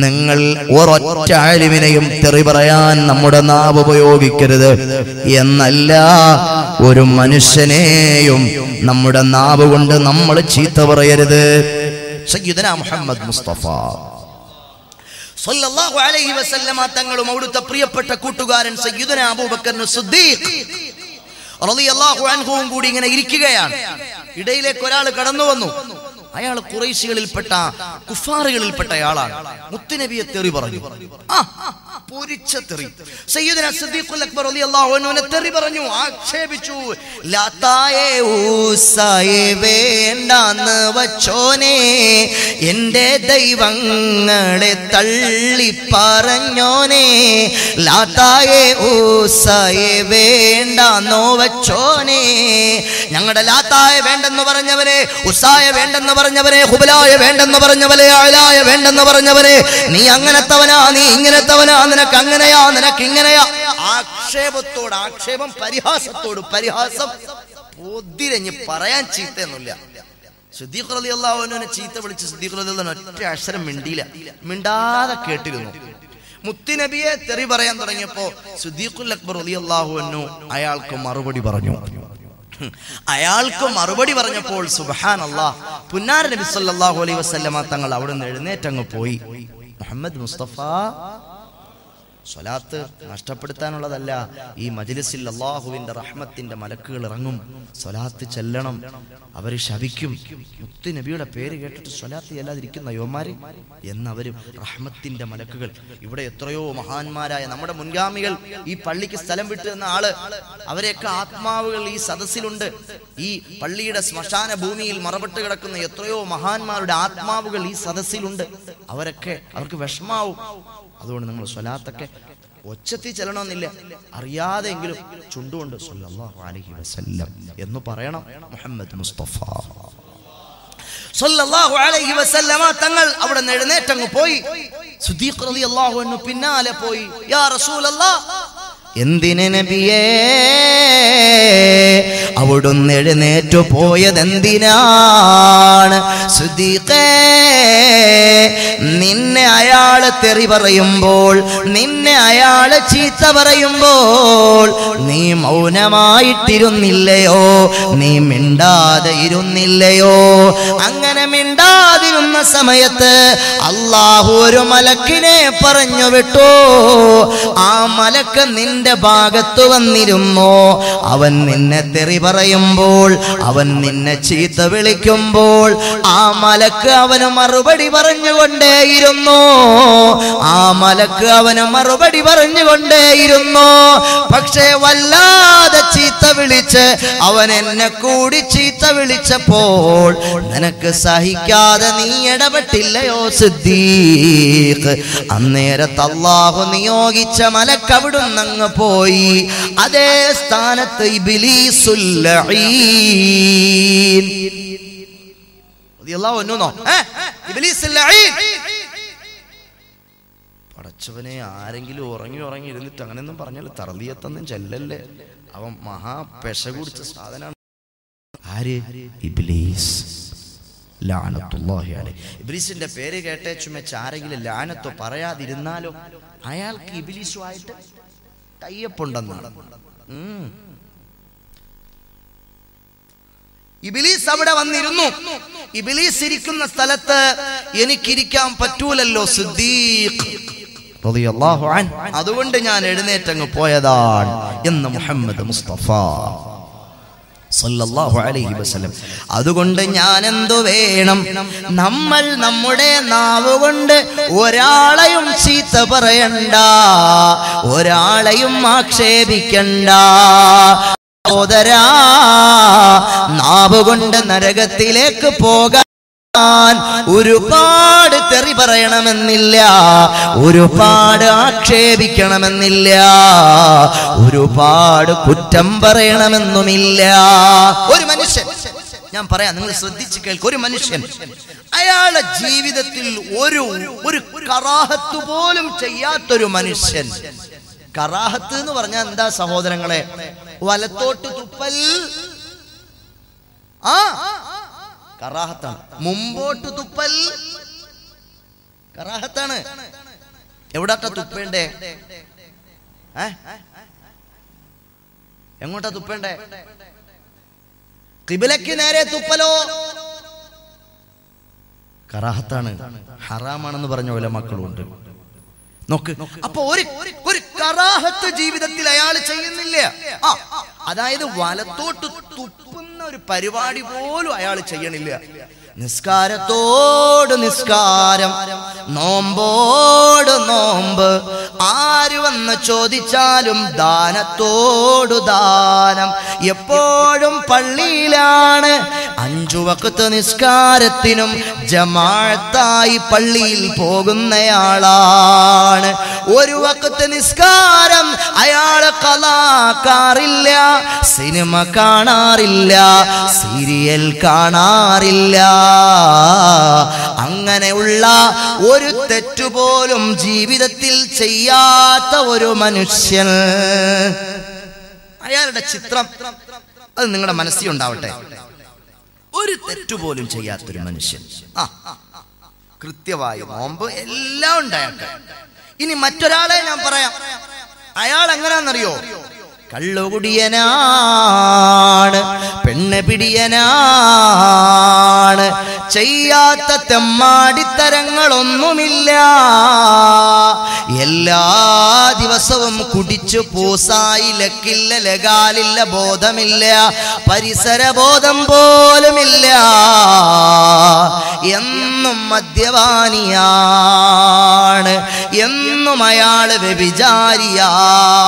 നിങ്ങൾ ഒരൊറ്റ ആലിമിനെയും തെറി പറയാൻ നമ്മുടെ നാവ് ഉപയോഗിക്കരുത് എന്നല്ല, ഒരു മനുഷ്യനെയും നമ്മുടെ നാവ് കൊണ്ട് നമ്മൾ ചീത്ത പറയരുത്. സയ്യിദുനാ മുഹമ്മദ് മുസ്തഫ സല്ലല്ലാഹു അലൈഹി വസല്ലമ തങ്ങളും അവിടുത്തെ പ്രിയപ്പെട്ട കൂട്ടുകാരൻ സയ്യിദുനാ അബൂബക്കർ സിദ്ദീഖ് റളിയല്ലാഹു അൻഹുവും കൂടി ഇങ്ങനെ ഇരിക്കുകയാണ്. ഇടയിലേക്ക് ഒരാൾ കടന്നു വന്നു. അയാൾ ഖുറൈശികളിൽപ്പെട്ട കുഫാറുകളിൽപ്പെട്ട ആളാണ്. മുത്തുനബിയെ തെറി പറഞ്ഞു. പൊരിച്ച തെറി. സയ്യിദുനാ സിദ്ദീഖുൽ അക്ബർ റളിയല്ലാഹു അൻഹുവിനെ തെറി പറഞ്ഞു, ആക്ഷേപിച്ചു. ലാത്തായേ ഊസായേ വേണ്ടാന്ന് വച്ചോനെ, എന്റെ ദൈവങ്ങളെ തള്ളി പറഞ്ഞോനെ, ലാത്തായേ ഊസായേ വേണ്ടാന്നോ വച്ചോനെ, ഞങ്ങളുടെ ലാത്തായ വേണ്ടെന്ന് പറഞ്ഞവരെ, ഉസായ വേണ്ടെന്ന് പറഞ്ഞവരെ, ഹുബലായ വേണ്ടെന്ന് പറഞ്ഞവരെ, അലായ വേണ്ടെന്ന് പറഞ്ഞവരെ, നീ അങ്ങനത്തവനാ, നീ ഇങ്ങനത്തവനാ, നിനക്ക് അങ്ങനെയാ, നിനക്ക് ഇങ്ങനെയാ. ആക്ഷേപത്തോട് ആക്ഷേപം, പരിഹാസത്തോട് പരിഹാസം. പൊതിരഞ്ഞ് പറയാൻ ചീത്തയൊന്നുമില്ല. സിദ്ദീഖ് റളിയല്ലാഹു അൻഹുവിനെ ചീത്ത വിളിച്ച് സിദ്ദീഖ് റളിയല്ലാഹു അൻഹു ഒറ്റ അക്ഷരം മിണ്ടിയില്ല, മിണ്ടാതെ കേട്ടിരുന്നു. മുത്തുനബിയെ തെറി പറയാൻ തുടങ്ങിയപ്പോ സിദ്ദീഖുൽ അക്ബർ റളിയല്ലാഹു അൻഹു അയാൾക്ക് മറുപടി പറഞ്ഞു. അയാൾക്ക് മറുപടി പറഞ്ഞപ്പോൾ സുബ്ഹാനല്ലാഹ്, പുന്നാര നബി സല്ലല്ലാഹു അലൈഹി വസല്ലമ തങ്ങൾ അവിടെ നിന്ന് എഴുന്നേറ്റങ്ങ് പോയി. മുഹമ്മദ് മുസ്തഫ, സ്വലാത്ത് നഷ്ടപ്പെടുത്താനുള്ളതല്ല. ഈ മജ്ലിസിൽ അല്ലാഹുവിന്റെ റഹ്മത്തിന്റെ മലക്കുകൾ ഇറങ്ങും, സ്വലാത്ത് ചെല്ലണം. അവര് ശപിക്കും, മുത്തു നബിയുടെ പേര് കേട്ടിട്ട് സ്വലാത്ത് ചെല്ലാതിരിക്കുന്ന യോമാര് എന്നവരും റഹ്മത്തിന്റെ മലക്കുകൾ. ഇവിടെ എത്രയോ മഹാന്മാരായ നമ്മുടെ മുൻഗാമികൾ, ഈ പള്ളിക്ക് സ്ഥലം വിട്ടു എന്ന ആള്, അവരെയൊക്കെ ആത്മാവുകൾ ഈ സദസ്സിലുണ്ട്. ഈ പള്ളിയുടെ ശ്മശാന ഭൂമിയിൽ മറപ്പെട്ട് കിടക്കുന്ന എത്രയോ മഹാന്മാരുടെ ആത്മാവുകൾ ഈ സദസ്സിലുണ്ട്. അവർക്ക് വിഷമാവും. അതുകൊണ്ട് നിങ്ങൾ സ്വലാത്തൊക്കെ ഒച്ചത്തിൽ ചെല്ലണമെന്നില്ല, അറിയാതെങ്കിലും ചുണ്ടുകൊണ്ട് സല്ലല്ലാഹു അലൈഹി വസല്ലം എന്ന് പറയണം. മുഹമ്മദ് മുസ്തഫ സല്ലല്ലാഹു അലൈഹി വസല്ലമ തങ്ങൾ അവിടെ നിന്ന് എഴുന്നേറ്റങ്ങ് പോയി. സിദ്ദീഖ് റളിയല്ലാഹു അൻഹു പിന്നാലെ പോയി. യാ റസൂലല്ലാഹ്, എന്തിനെ നബിയേ അവിടുന്ന് എഴുന്നേറ്റു പോയതെന്തിനാണ്? സിദ്ദീഖേ, നിന്നെ അയാള് തെറി പറയുമ്പോൾ, നിന്നെ അയാള് ചീത്ത പറയുമ്പോൾ നീ മൗനമായിട്ടിരുന്നില്ലയോ? നീ മിണ്ടാതെ ഇരുന്നില്ലയോ? അങ്ങനെ മിണ്ടാതിരുന്ന സമയത്ത് അല്ലാഹു ഒരു മലക്കിനെ പറഞ്ഞു വിട്ടു. ആ മലക്ക് നിന്റെ ഭാഗത്ത് വന്നിരുന്നു. അവൻ നിന്നെ തെറി പറയുമ്പോൾ, അവൻ നിന്നെ ചീത്ത വിളിക്കുമ്പോൾ ആ മലക്ക് അവന് മറുപടി പറഞ്ഞുകൊണ്ടേയിരുന്നു. ആ മലക്ക് അവന് മറുപടി പറഞ്ഞുകൊണ്ടേയിരുന്നു. പക്ഷേ വല്ലാതെ ചീത്ത വിളിച്ച് അവൻ എന്നെ കൂടി ചീത്ത വിളിച്ചപ്പോൾ നിനക്ക് സഹിക്കാതെ നീ ഇടപെട്ടില്ലയോ സിദ്ദീഖ്? അന്നേരത്ത് അല്ലാഹു നിയോഗിച്ച മലക്ക് അവിടുന്ന് അങ്ങ് പോയി. അതേ സ്ഥാനത്ത് ഇബ്ലീസുൽ ലഈൻ റളിയല്ലാഹു അൻഹു ഇബ്ലീസുൽ ലഈൻ, പടച്ചവനെ, ആരെങ്കിലും ഉറങ്ങി ഇരുന്നിട്ട് അങ്ങനെയൊന്നും പറഞ്ഞാൽ തർലിയത്തൊന്നും ചെല്ലല്ലേ. അവൻ മഹാ പെശ കുടിച്ച സാധനമാണ്. ആര്? ഇബ്ലീസ് ലഅനത്തുല്ലാഹി അലൈഹി. ഇബ്ലീസിന്റെ പേര് കേട്ടേച്ചുമെച്ച് ആരെങ്കിലും ലാനത്തോ പറയാതിരുന്നാലോ അയാൾക്ക് ഇബ്ലീസുമായിട്ട് കയ്യപ്പുണ്ടെന്നാണ്. ഇബ്ലീസ് അവിടെ വന്നിരുന്നു. ഇബ്ലീസ് ഇരിക്കുന്ന സ്ഥലത്ത് എനിക്കിരിക്കാൻ പറ്റൂലല്ലോ സിദ്ദീഖ് റളിയല്ലാഹു അൻഹു, അതുകൊണ്ട് ഞാൻ എഴുന്നേറ്റങ്ങ് പോയതാണ് എന്ന് മുഹമ്മദ് മുസ്തഫ സല്ലല്ലാഹു അലൈഹി വസല്ലം. അതുകൊണ്ട് ഞാൻ എന്തു വേണം? നമ്മൾ നമ്മുടെ നാവ് കൊണ്ട് ഒരാളെയും ചീത്ത പറയണ്ട, ഒരാളെയും ആക്ഷേപിക്കണ്ട. സഹോദരാ, നാവ് കൊണ്ട് നരകത്തിലേക്ക് പോകാൻ ഒരുപാട് തെറി പറയണമെന്നില്ല, ഒരുപാട് ആക്ഷേപിക്കണമെന്നില്ല, ഒരുപാട് കുറ്റം പറയണമെന്നുമില്ല. ഒരു മനുഷ്യൻ, ഞാൻ പറയാം, നിങ്ങൾ ശ്രദ്ധിച്ച് കേൾക്കും, ഒരു മനുഷ്യൻ അയാളുടെ ജീവിതത്തിൽ ഒരു കറാഹത്ത് പോലും ചെയ്യാത്തൊരു മനുഷ്യൻ. കറാഹത്ത് എന്ന് പറഞ്ഞാൽ എന്താ സഹോദരങ്ങളെ? വലത്തോട്ട് തുപ്പൽ കറാഹത്താണ്. മുമ്പോട്ട് തുപ്പൽ കറാഹത്താണ്. എവിടാട്ടാ തുപ്പേണ്ടേ? എങ്ങോട്ടാ തുപ്പേണ്ടേ? ഖിബിലയ്ക്ക് നേരെ തുപ്പലോ കറാഹത്താണ്, ഹറാമാണെന്ന് പറഞ്ഞ പോലെ മക്കളുണ്ട്. നോക്ക്, അപ്പൊ ഒരു കറാഹത്ത് ജീവിതത്തിൽ അയാൾ ചെയ്യുന്നില്ല. അതായത് വലത്തോട്ട് തുപ്പുന്ന ഒരു പരിപാടി പോലും അയാൾ ചെയ്യണില്ല. നിസ്കാരത്തോട് നിസ്കാരം, നോമ്പോട് നോമ്പ്, ആര് വന്ന് ചോദിച്ചാലും ദാനത്തോട് ദാനം. എപ്പോഴും പള്ളിയിലാണ്. 5 വഖ്ത് നിസ്കാരത്തിനും ജമാഅത്തായി പള്ളിയിൽ പോകുന്നയാളാണ്. 1 വഖ്ത് നിസ്കാരം അയാൾ ഖളാക്കാറില്ല, സിനിമ കാണാറില്ല, സീരിയൽ കാണാറില്ല. അങ്ങനെയുള്ള ഒരു തെറ്റുപോലും ജീവിതത്തിൽ ചെയ്യാത്ത ഒരു മനുഷ്യൻ, അയാളുടെ ചിത്രം അത് നിങ്ങളുടെ മനസ്സിൽ ഉണ്ടാവട്ടെ. ഒരു തെറ്റുപോലും ചെയ്യാത്തൊരു മനുഷ്യൻ, കൃത്യമായി നോമ്പ് എല്ലാം ഉണ്ടായിട്ട്. ഇനി മറ്റൊരാളെ ഞാൻ പറയാം. അയാൾ എങ്ങനെയാണെന്നറിയോ? കള്ളുകുടിയനാണ്, പെണ്ണ് പിടിയനാണ്, ചെയ്യാത്ത തെമ്മാടിത്തരങ്ങളൊന്നുമില്ല. എല്ലാ ദിവസവും കുടിച്ചു പൂസായി, ലക്കില്ല, ലഗാലില്ല, ബോധമില്ല, പരിസരബോധം പോലുമില്ല. എന്നും മദ്യപാനിയാണ്, എന്നും അയാള് വ്യഭിചാരിയാണ്.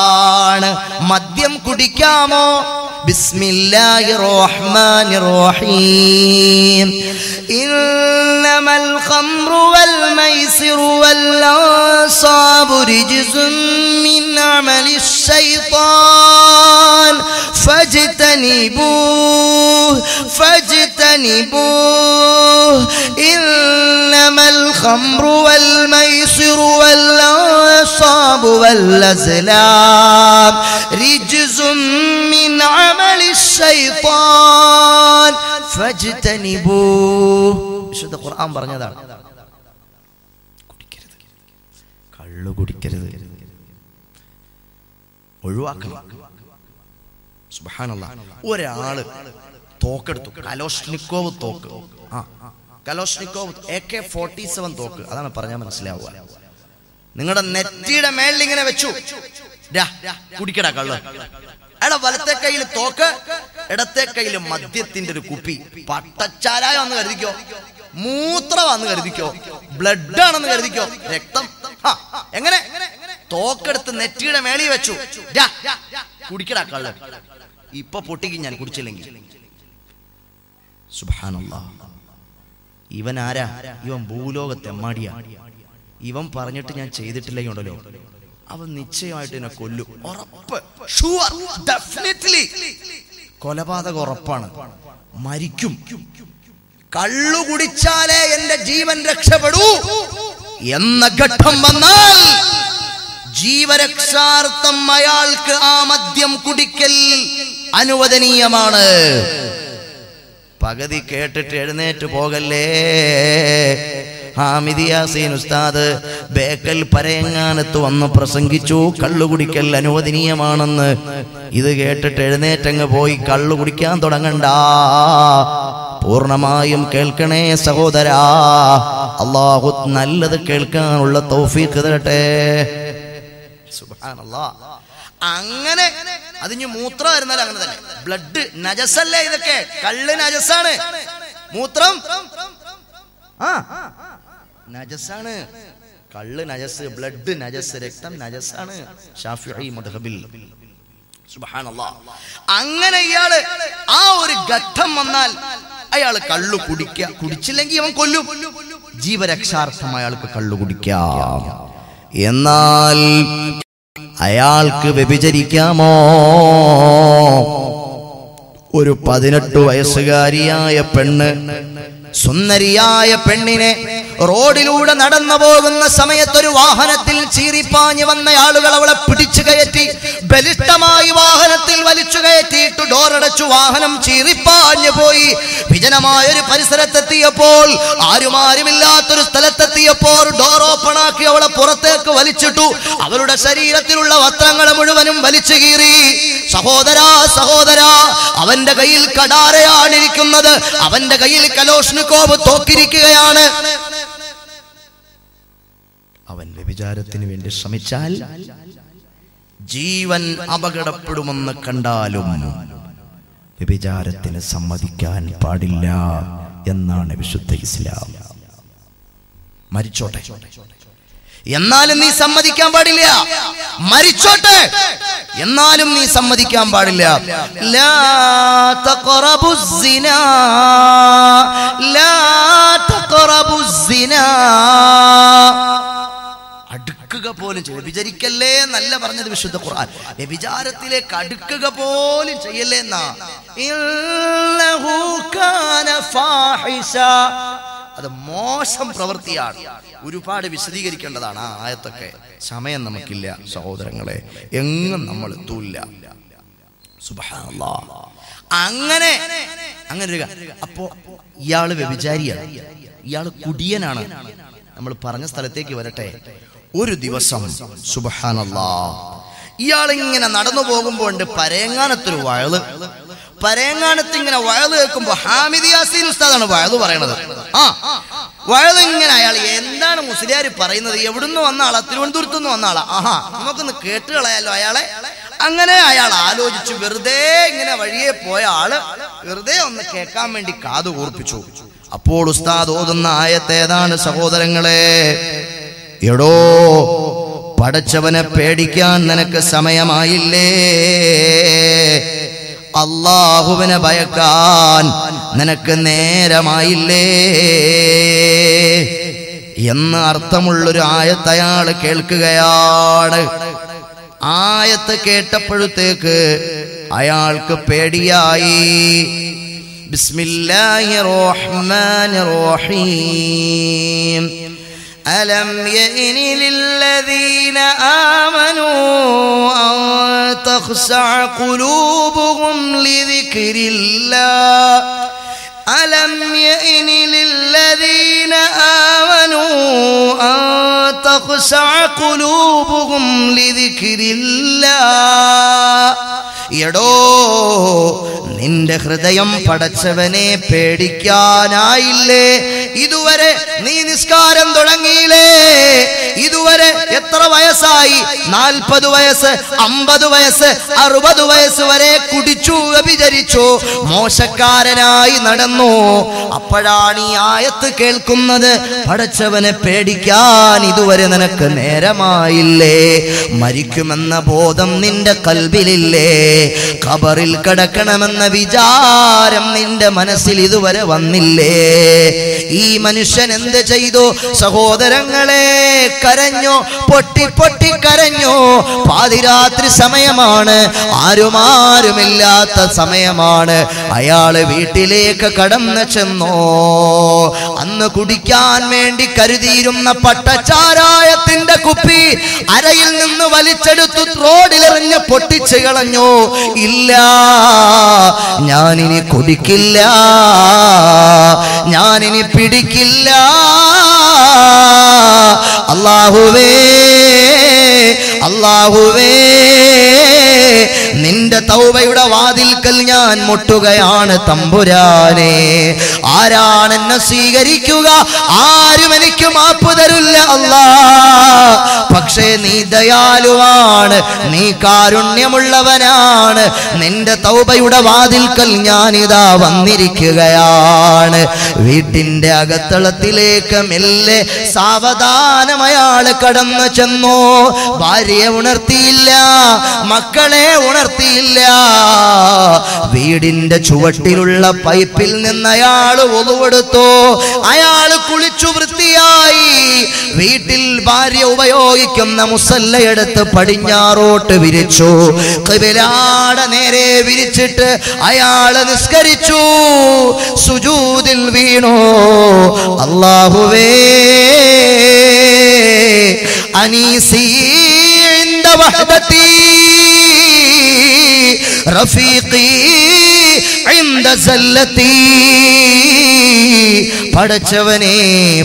മദ്യം കുടിക്കാമോ? ബിസ്മില്ലാഹിർ റഹ്മാനിർ റഹീം. ഇന്നമൽ ഖംറു വൽ മൈസിറു വൽ അൻസാബു റിജ്സും മിൻ അമലിശ് ശൈത്താൻ ഫജ്തനിബൂഹ്. ഇന്നമൽ ഖംറു വൽ മൈസിറു വൽ അൻസാബു വൽ അസ്ലാം റിജ്സും മിൻ അമലിശ് ശൈത്താൻ ഫജ്തനിബൂഹ്. വിശുദ്ധ ഖുർആൻ പറഞ്ഞതാണ്, കുടിക്കരുത്, കള്ളു കുടിക്കരുത്, ഒഴിവാക്കണം. സുബ്ഹാനല്ലാഹ്. ഒരാള് തോക്കെടുത്തു, കലോഷ്നിക്കോവ് തോക്ക്, കലോഷ്നിക്കോവ് AK-47 തോക്ക്, അതാണ് പറഞ്ഞാൽ മനസ്സിലാവുക. നിങ്ങളുടെ നെറ്റിയുടെ മേളിൽ ഇങ്ങനെ വെച്ചു, കുടിക്കടാ കള്ള്. എടാ വലത്തെ കയ്യിൽ തോക്ക്, ഇടത്തെ കയ്യിൽ മദ്യത്തിന്റെ ഒരു കുപ്പി. പട്ടച്ചാരായം എന്ന് കരുതിക്കോ, മൂത്രമാണെന്ന് കരുതിക്കോ, ബ്ലഡ് ആണെന്ന് കരുതിക്കോ, രക്തം. എങ്ങനെ തോക്കെടുത്ത് നെറ്റിയുടെ മേളിൽ വെച്ചു, കുടിക്കടാ കള്ള്. ഇപ്പൊ പൊട്ടിക്കും ഞാൻ കുടിച്ചില്ലെങ്കിൽ. സുബ്ഹാനല്ലാഹ്. ഇവൻ ആരാ? ഇവൻ ഭൂലോകത്തെ എമ്മാടിയാ. ഇവൻ പറഞ്ഞിട്ട് ഞാൻ ചെയ്തിട്ടില്ലെങ്കിൽ ഉണ്ടല്ലോ, അവൻ നിശ്ചയമായിട്ട് എന്നെ കൊല്ലും. ഉറപ്പ്, ഷുവർ, ഡെഫിനറ്റ്ലി. കൊലപാതകം ഉറപ്പാണ്, മരിക്കും. കള്ളു കുടിച്ചാലേ എന്റെ ജീവൻ രക്ഷപ്പെടൂ എന്ന ഘട്ടം വന്നാൽ ജീവരക്ഷാർത്ഥം അയാൾക്ക് ആ മദ്യം കുടിക്കൽ അനുവദനീയമാണ്. പകുതി കേട്ടിട്ട് എഴുന്നേറ്റ് പോകല്ലേ. ഹാമിദ് യാസീൻ ഉസ്താദ് ബേക്കൽ പരയങ്ങാനത്ത് വന്ന് പ്രസംഗിച്ചു, കള്ളുകുടിക്കൽ അനുവദനീയമാണെന്ന്. ഇത് കേട്ടിട്ട് എഴുന്നേറ്റങ്ങ് പോയി കള്ളു കുടിക്കാൻ തുടങ്ങണ്ട. പൂർണ്ണമായും കേൾക്കണേ സഹോദരാ. അല്ലാഹു നല്ലത് കേൾക്കാനുള്ള തൗഫീഖ് തരട്ടെ. സുബ്ഹാനല്ലാഹ്. അങ്ങനെ അതിന് മൂത്രമായിരുന്നാലും അങ്ങനെ തന്നെ. ബ്ലഡ് നജസല്ലേ? ഇതൊക്കെ കള്ള് നജസാണ്, മൂത്രം നജസാണ്, കള്ള് നജസ്, ബ്ലഡ് നജസ്, രക്തം നജസാണ് ശാഫിഈ മദ്ഹബിൽ. സുബ്ഹാനല്ലാഹ്. അങ്ങനെ ഇയാള് ആ ഒരു ഘട്ടം വന്നാൽ അയാൾ കള്ളു കുടിച്ചില്ലെങ്കിൽ അവൻ കൊല്ലും. ജീവരക്ഷാർത്ഥം അയാൾക്ക് കള്ളു കുടിക്കാം. എന്നാൽ അയാൾക്ക് വ്യഭിചരിക്കാമോ? ഒരു 18 വയസ്സുകാരിയായ പെണ്ണ്, സുന്ദരിയായ പെണ്ണിനെ റോഡിലൂടെ നടന്നു പോകുന്ന സമയത്തൊരു വാഹനത്തിൽ ചീറിപ്പാഞ്ഞു വന്ന ആളുകൾ അവളെ പിടിച്ചു കയറ്റി, ബലിഷ്ഠമായി വാഹനത്തിൽ വലിച്ചു കയറ്റിയിട്ട് ഡോറടച്ചു. വാഹനം ചീറിപ്പാഞ്ഞു പോയി. വിജനമായൊരു പരിസരത്തെത്തിയപ്പോൾ, ആരുമാരുമില്ലാത്തൊരു സ്ഥലത്തെത്തിയപ്പോൾ ഡോർ ഓപ്പൺ ആക്കി അവളെ പുറത്തേക്ക് വലിച്ചിട്ടു. അവളുടെ ശരീരത്തിലുള്ള വസ്ത്രങ്ങൾ മുഴുവനും വലിച്ചു കീറി. സഹോദരാ, സഹോദരാ, അവന്റെ കയ്യിൽ കടാരയാണിരിക്കുന്നത്, അവന്റെ കയ്യിൽ കലോഷ്നിക്കോവ് തോക്കിരിക്കുകയാണ്. അവൻ വ്യഭിചാരത്തിന് വേണ്ടി ശ്രമിച്ചാൽ ജീവൻ അപകടപ്പെടുമെന്ന് കണ്ടാലും വ്യഭിചാരത്തിന് സമ്മതിക്കാൻ പാടില്ല എന്നാണ് വിശുദ്ധ ഇസ്ലാം. മരിച്ചോട്ടെ, എന്നാലും നീ സമ്മതിക്കാൻ പാടില്ല. മരിച്ചോട്ടെ, എന്നാലും നീ സമ്മതിക്കാൻ പാടില്ല. ലാ തഖറബുസ് സിനാ, ലാ തഖറബുസ് സിനാ. അടുക്കുക പോലും വ്യഭിചരിക്കല്ലേ എന്നല്ല പറഞ്ഞത് വിശുദ്ധ ഖുർആൻ. വ്യഭിചാരത്തിലേക്ക് അടുക്കുക പോലും ചെയ്യല്ലേ എന്നാ. ഇന്നഹു കാന ഫാഹിഷ, അത് മോശം പ്രവൃത്തിയാണ്. ഒരുപാട് വിശദീകരിക്കേണ്ടതാണ് ആ ആയത്തൊക്കെ. സമയം നമുക്കില്ല സഹോദരങ്ങളെ, എങ്ങും നമ്മൾ എത്തൂല്ല. സുബ്ഹാനല്ലാഹ്. അങ്ങനെ അപ്പോ ഇയാള് വ്യഭിചാരിയാണ്, ഇയാള് കുടിയനാണ്. നമ്മൾ പറഞ്ഞ സ്ഥലത്തേക്ക് വരട്ടെ. ഒരു ദിവസം സുബ്ഹാനല്ലാഹ് ഇയാളിങ്ങനെ നടന്നു പോകുമ്പോൾ ഉണ്ട് പരേങ്ങാനത്തൊരു വയല്. പരേങ്ങാനത്ത് ഇങ്ങനെ വയല് കേൾക്കുമ്പോ ഹാമിദ് യാസീൻ ഉസ്താദാണ് വയല് പറയണത്. വയല് ഇങ്ങനെ അയാൾ എന്താണ് മുസ്ലിയാർ പറയുന്നത്, എവിടുന്ന് വന്ന ആളാ, തിരുവനന്തപുരത്ത് നിന്ന് വന്ന ആളാ, ആഹാ നമുക്കൊന്ന് കേട്ട് കളയാലോ അയാളെ. അങ്ങനെ അയാൾ ആലോചിച്ചു. വെറുതെ ഇങ്ങനെ വഴിയെ പോയ ആള് വെറുതെ ഒന്ന് കേൾക്കാൻ വേണ്ടി കാതു കൂർപ്പിച്ചു. അപ്പോൾ ഉസ്താദ് ഓതുന്ന ആയത്തേതാണ് സഹോദരങ്ങളെ. എടോ, പടച്ചവനെ പേടിക്കാൻ നിനക്ക് സമയമായില്ലേ? അല്ലാഹുവിനെ ഭയക്കാൻ നിനക്ക് നേരമായില്ലേ എന്ന് അർത്ഥമുള്ളൊരു ആയത്ത് അയാൾ കേൾക്കുകയാണ്. ആയത്ത് കേട്ടപ്പോഴത്തേക്ക് അയാൾക്ക് പേടിയായി. ബിസ്മില്ലാഹിർ റഹ്മാനിർ റഹീം. ألم يئن للذين آمنوا أن تخشع قلوبهم لذكر الله ألم يئن للذين آمنوا أن تخشع قلوبهم لذكر الله എടോ നിന്റെ ഹൃദയം പടച്ചവനെ പേടിക്കാനായില്ലേ? ഇതുവരെ നീ നിസ്കാരം തുടങ്ങിയില്ലേ? ഇതുവരെ എത്ര വയസ്സായി? 40 വയസ്സ്, 50 വയസ്സ്, 60 വയസ്സ് വരെ കുടിച്ചു, വ്യഭിചരിച്ചു, മോശക്കാരനായി നടന്നു. അപ്പോഴാണ് ഈ ആയത്ത് കേൾക്കുന്നത്. പടച്ചവനെ പേടിക്കാൻ ഇതുവരെ നിനക്ക് നേരമായില്ലേ? മരിക്കുമെന്ന ബോധം നിന്റെ കൽബിലില്ലേ? ഖബറിൽ കിടക്കണമെന്ന വിചാരം നിന്റെ മനസ്സിൽ ഇതുവരെ വന്നില്ലേ? ഈ മനുഷ്യൻ എന്ത് ചെയ്തു? സഹോദരങ്ങളെ, കരഞ്ഞു, പൊട്ടി പൊട്ടി കരഞ്ഞു. പാതിരാത്രി സമയമാണ്, ആരുമില്ലാത്ത സമയമാണ്. അയാള് വീട്ടിലേക്ക് കടന്നു ചെന്നു. അന്ന് കുടിക്കാൻ വേണ്ടി കരുതിയിരുന്ന പട്ടച്ചാരായത്തിന്റെ കുപ്പി അരയിൽ നിന്ന് വലിച്ചെടുത്തു റോഡിലെറിഞ്ഞ് പൊട്ടിച്ചു കളഞ്ഞു. ഇല്ല, ഞാനിനി കുടിക്കില്ല, ഞാനിനി പിടിക്കില്ല. അല്ലാഹുവേ, അല്ലാഹുവേ, നിന്റെ തൗബയുടെ വാതിൽക്കൽ ഞാൻ മുട്ടുകയാണ് തമ്പുരാനെ. ആരാണ് എന്നെ സ്വീകരിക്കുക? ആരും എനിക്ക് മാപ്പ് തരില്ല അല്ലാ. പക്ഷേ നീ ദയാലുവാണ്, നീ കാരുണ്യമുള്ളവനാണ്. നിന്റെ തൗബയുടെ വാതിൽക്കൽ ഞാനിതാ വന്നിരിക്കുകയാണ്. വീട്ടിന്റെ അകത്തളത്തിലേക്ക് മെല്ലെ സാവധാനം അയാൾ കടന്നു ചെന്നു. ഭാര്യയെ ഉണർത്തിയില്ല, മക്കളെ ഉണർത്തിയില്ല. വീടിന്റെ ചുവട്ടിലുള്ള പൈപ്പിൽ നിന്ന് അയാൾ ഒളുവെടുത്തു. അയാൾ കുളിച്ചു വൃത്തിയായി. വീട്ടിൽ ഭാര്യ ഉപയോഗിക്കുന്ന മുസല്ലയെടുത്ത് പടിഞ്ഞാറോട്ട് വിരിച്ചു. ഖിബിലയുടെ നേരെ വിരിച്ചിട്ട് അയാൾ നിസ്കരിച്ചു. സുജൂദിൽ വീണു. അല്ലാഹുവേ, അനീസി ഇൻദ വഹദതി റഫീഖി ഇൻദ സല്ലതി. പടച്ചവനെ,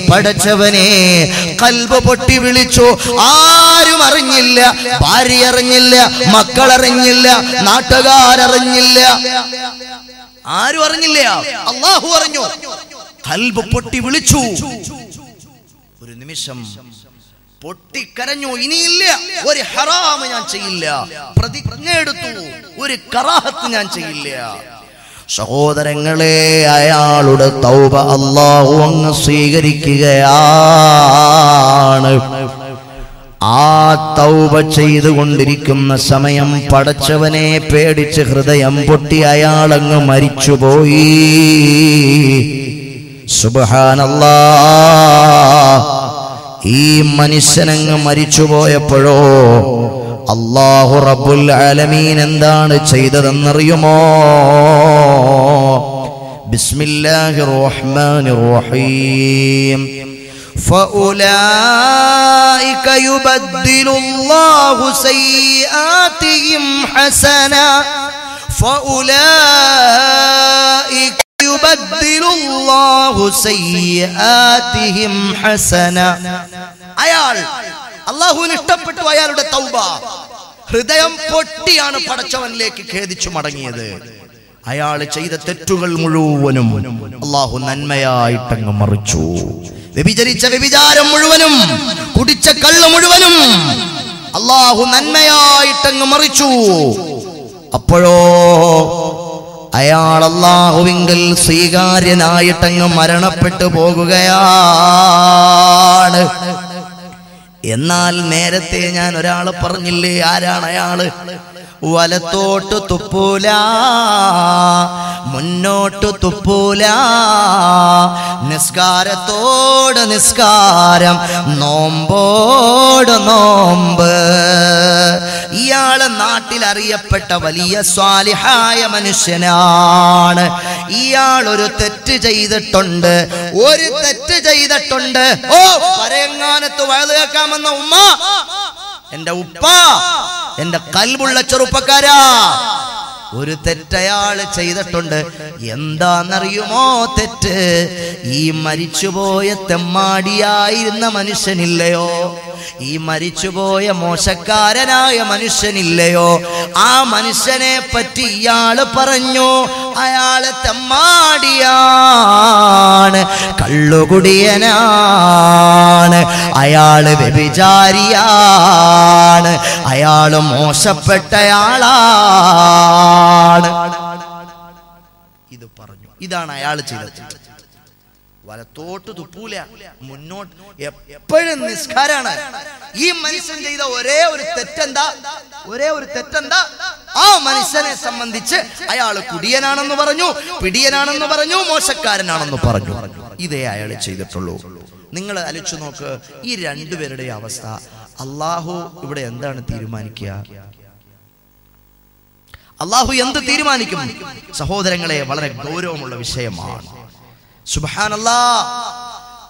പടച്ചവനെ, കൽബ് പൊട്ടി വിളിച്ചു. ആരും അറിഞ്ഞില്ല, ഭാര്യ അറിഞ്ഞില്ല, മക്കളറിഞ്ഞില്ല, നാട്ടുകാരറിഞ്ഞില്ല, ആരും അറിഞ്ഞില്ല. അല്ലാഹു അറിഞ്ഞു. കൽബ് പൊട്ടി വിളിച്ചു. ഒരു നിമിഷം പൊട്ടിക്കരഞ്ഞു. ഇനിയില്ല, ഒരു ഹറാമ് ഞാൻ ചെയ്യില്ല. പ്രതിജ്ഞ എടുത്തു, ഒരു കറാഹത്ത് ഞാൻ ചെയ്യില്ല. സഹോദരങ്ങളെ, അയാളുടെ തൗബ അല്ലാഹു അങ്ങ് സ്വീകരിക്കുകയാണ്. ആ തൗബ ചെയ്തുകൊണ്ടിരിക്കുന്ന സമയം പടച്ചവനെ പേടിച്ച് ഹൃദയം പൊട്ടി അയാളങ്ങ് മരിച്ചുപോയി. സുബ്ഹാനല്ലാഹ്. ഈ മനുഷ്യനങ്ങ് മരിച്ചുപോയപ്പോഴോ അല്ലാഹു റബ്ബുൽ ആലമീൻ എന്താണ് ചെയ്തതെന്നറിയുമോ? ബിസ്മില്ലാഹിർ റഹ്മാനിർ റഹീം. فأولئك يبدل الله سيئاتهم حسنا فأولئك يبدل الله سيئاتهم حسنا. അയാൾ അല്ലാഹുവിന് ഇഷ്ടപ്പെട്ടു. അയാളുടെ തൗബ, ഹൃദയം പൊട്ടിയാണ് പടച്ചവനിലേക്ക് ഖേദിച്ചു മടങ്ങിയത്. അയാൾ ചെയ്ത തെറ്റുകൾ മുഴുവനും അല്ലാഹു നന്മയായിട്ടങ്ങ് മറിച്ചു. വ്യഭിചരിച്ച വ്യഭിചാരം മുഴുവനും, കുടിച്ച കള്ള് മുഴുവനും അല്ലാഹു നന്മയായിട്ടങ്ങ് മറിച്ചു. അപ്പോഴോ അയാൾ അല്ലാഹുവിങ്കൽ സ്വീകാര്യനായിട്ടങ്ങ് മരണപ്പെട്ടു പോകുകയാണ്. എന്നാൽ നേരത്തെ ഞാൻ ഒരാളെ പറഞ്ഞില്ലേ? ആരാണ് അയാള്? വലത്തോട്ട് തുപ്പൂല, മുന്നോട്ട് തുപ്പൂല, നിസ്കാരത്തോട് നിസ്കാരം, നോമ്പോട് നോമ്പ്. ഇയാള് നാട്ടിൽ അറിയപ്പെട്ട വലിയ സ്വാലിഹായ മനുഷ്യനാണ്. ഇയാൾ ഒരു തെറ്റ് ചെയ്തിട്ടുണ്ട്, ഒരു തെറ്റ് ചെയ്തിട്ടുണ്ട്. ഓ പരയങ്ങാനത്ത് വയല് കേൾക്കാമെന്ന ഉമ്മ, എന്റെ ഉപ്പ, എന്റെ കൽബുള്ള ചെറുപ്പക്കാരാ, ഒരു തെറ്റയാള് ചെയ്തിട്ടുണ്ട്. എന്താന്നറിയുമോ തെറ്റ്? ഈ മരിച്ചുപോയ തെമ്മാടിയായിരുന്ന മനുഷ്യനില്ലയോ, ഈ മരിച്ചുപോയ മോശക്കാരനായ മനുഷ്യനില്ലയോ, ആ മനുഷ്യനെ പറ്റി ഇയാള് പറഞ്ഞു അയാള് തെമ്മാടിയാണ്, കള്ളുകുടിയനാണ്, അയാള് വ്യഭിചാരിയാണ്, അയാള് മോശപ്പെട്ടയാളാണ്. ഇത് പറഞ്ഞു. ഇതാണ് അയാൾ ചെയ്തത്. വലത്തോട്ട് തുപ്പൂല, മുന്നോട്ട് എപ്പോഴും നിസ്കാരാണ്. ഈ മനുഷ്യൻ ചെയ്ത ഒരേ ഒരു തെറ്റെന്താ? ആ മനുഷ്യനെ സംബന്ധിച്ച് അയാള് കുടിയനാണെന്ന് പറഞ്ഞു, പിടിയനാണെന്ന് പറഞ്ഞു, മോശക്കാരനാണെന്ന് പറഞ്ഞു. ഇതേ അയാൾ ചെയ്തിട്ടുള്ളൂ. നിങ്ങൾ ആലോചിച്ചു നോക്ക് ഈ രണ്ടുപേരുടെ അവസ്ഥ. അള്ളാഹു ഇവിടെ എന്താണ് തീരുമാനിക്കുക? അള്ളാഹു എന്ത് തീരുമാനിക്കും? സഹോദരങ്ങളെ, വളരെ ഗൗരവമുള്ള വിഷയമാണ്. സുബ്ഹാനല്ലാഹ്.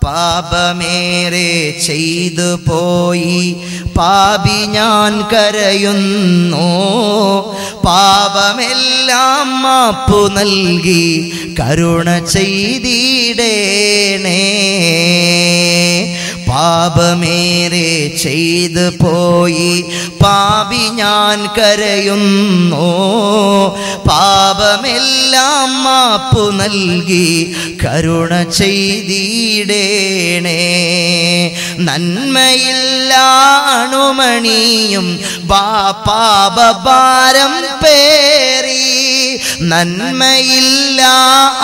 പാപമേറെ ചെയ്തു പോയി പാപി ഞാൻ കരയുന്നു, പാപമെല്ലാം മാപ്പു നൽകി കരുണ ചെയ്തിടേണേ. പാപമേറെ ചെയ്തു പോയി പാപി ഞാൻ കരയുന്നു, പാപമെല്ലാം മാപ്പു നൽകി കരുണ ചെയ്തിടേണേ. നന്മയില്ല അണുമണിയും പാപഭാരം പേറി, നന്മയില്ല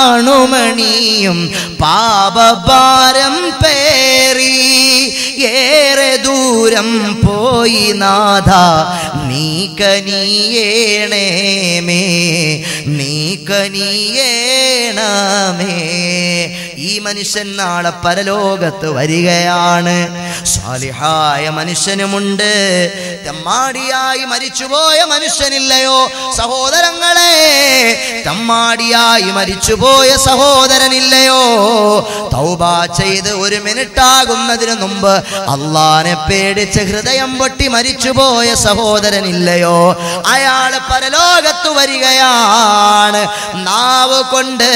അണുമണിയും പാപഭാരം പേറി, ഏറെ ദൂരം പോയി നാഥ നീ കനിയേണമേ, നീ കനിയേണമേ. ഈ മനുഷ്യൻ നാളെ പരലോകത്ത് വരികയാണ്. സാലിഹായ മനുഷ്യനുമുണ്ട്, തെമ്മാടിയായി മരിച്ചുപോയ മനുഷ്യനില്ലയോ സഹോദരങ്ങളെ? തെമ്മാടിയായി മരിച്ചുപോയ സഹോദരനില്ലയോ? തൗബ ചെയ്ത് ഒരു മിനിറ്റ് ആകുന്നതിന് മുമ്പ് അള്ളാനെ പേടിച്ച് ഹൃദയം പൊട്ടി മരിച്ചുപോയ സഹോദരനില്ലയോ? അയാള് പരലോകത്ത് വരികയാണ്. നാവ് കൊണ്ട്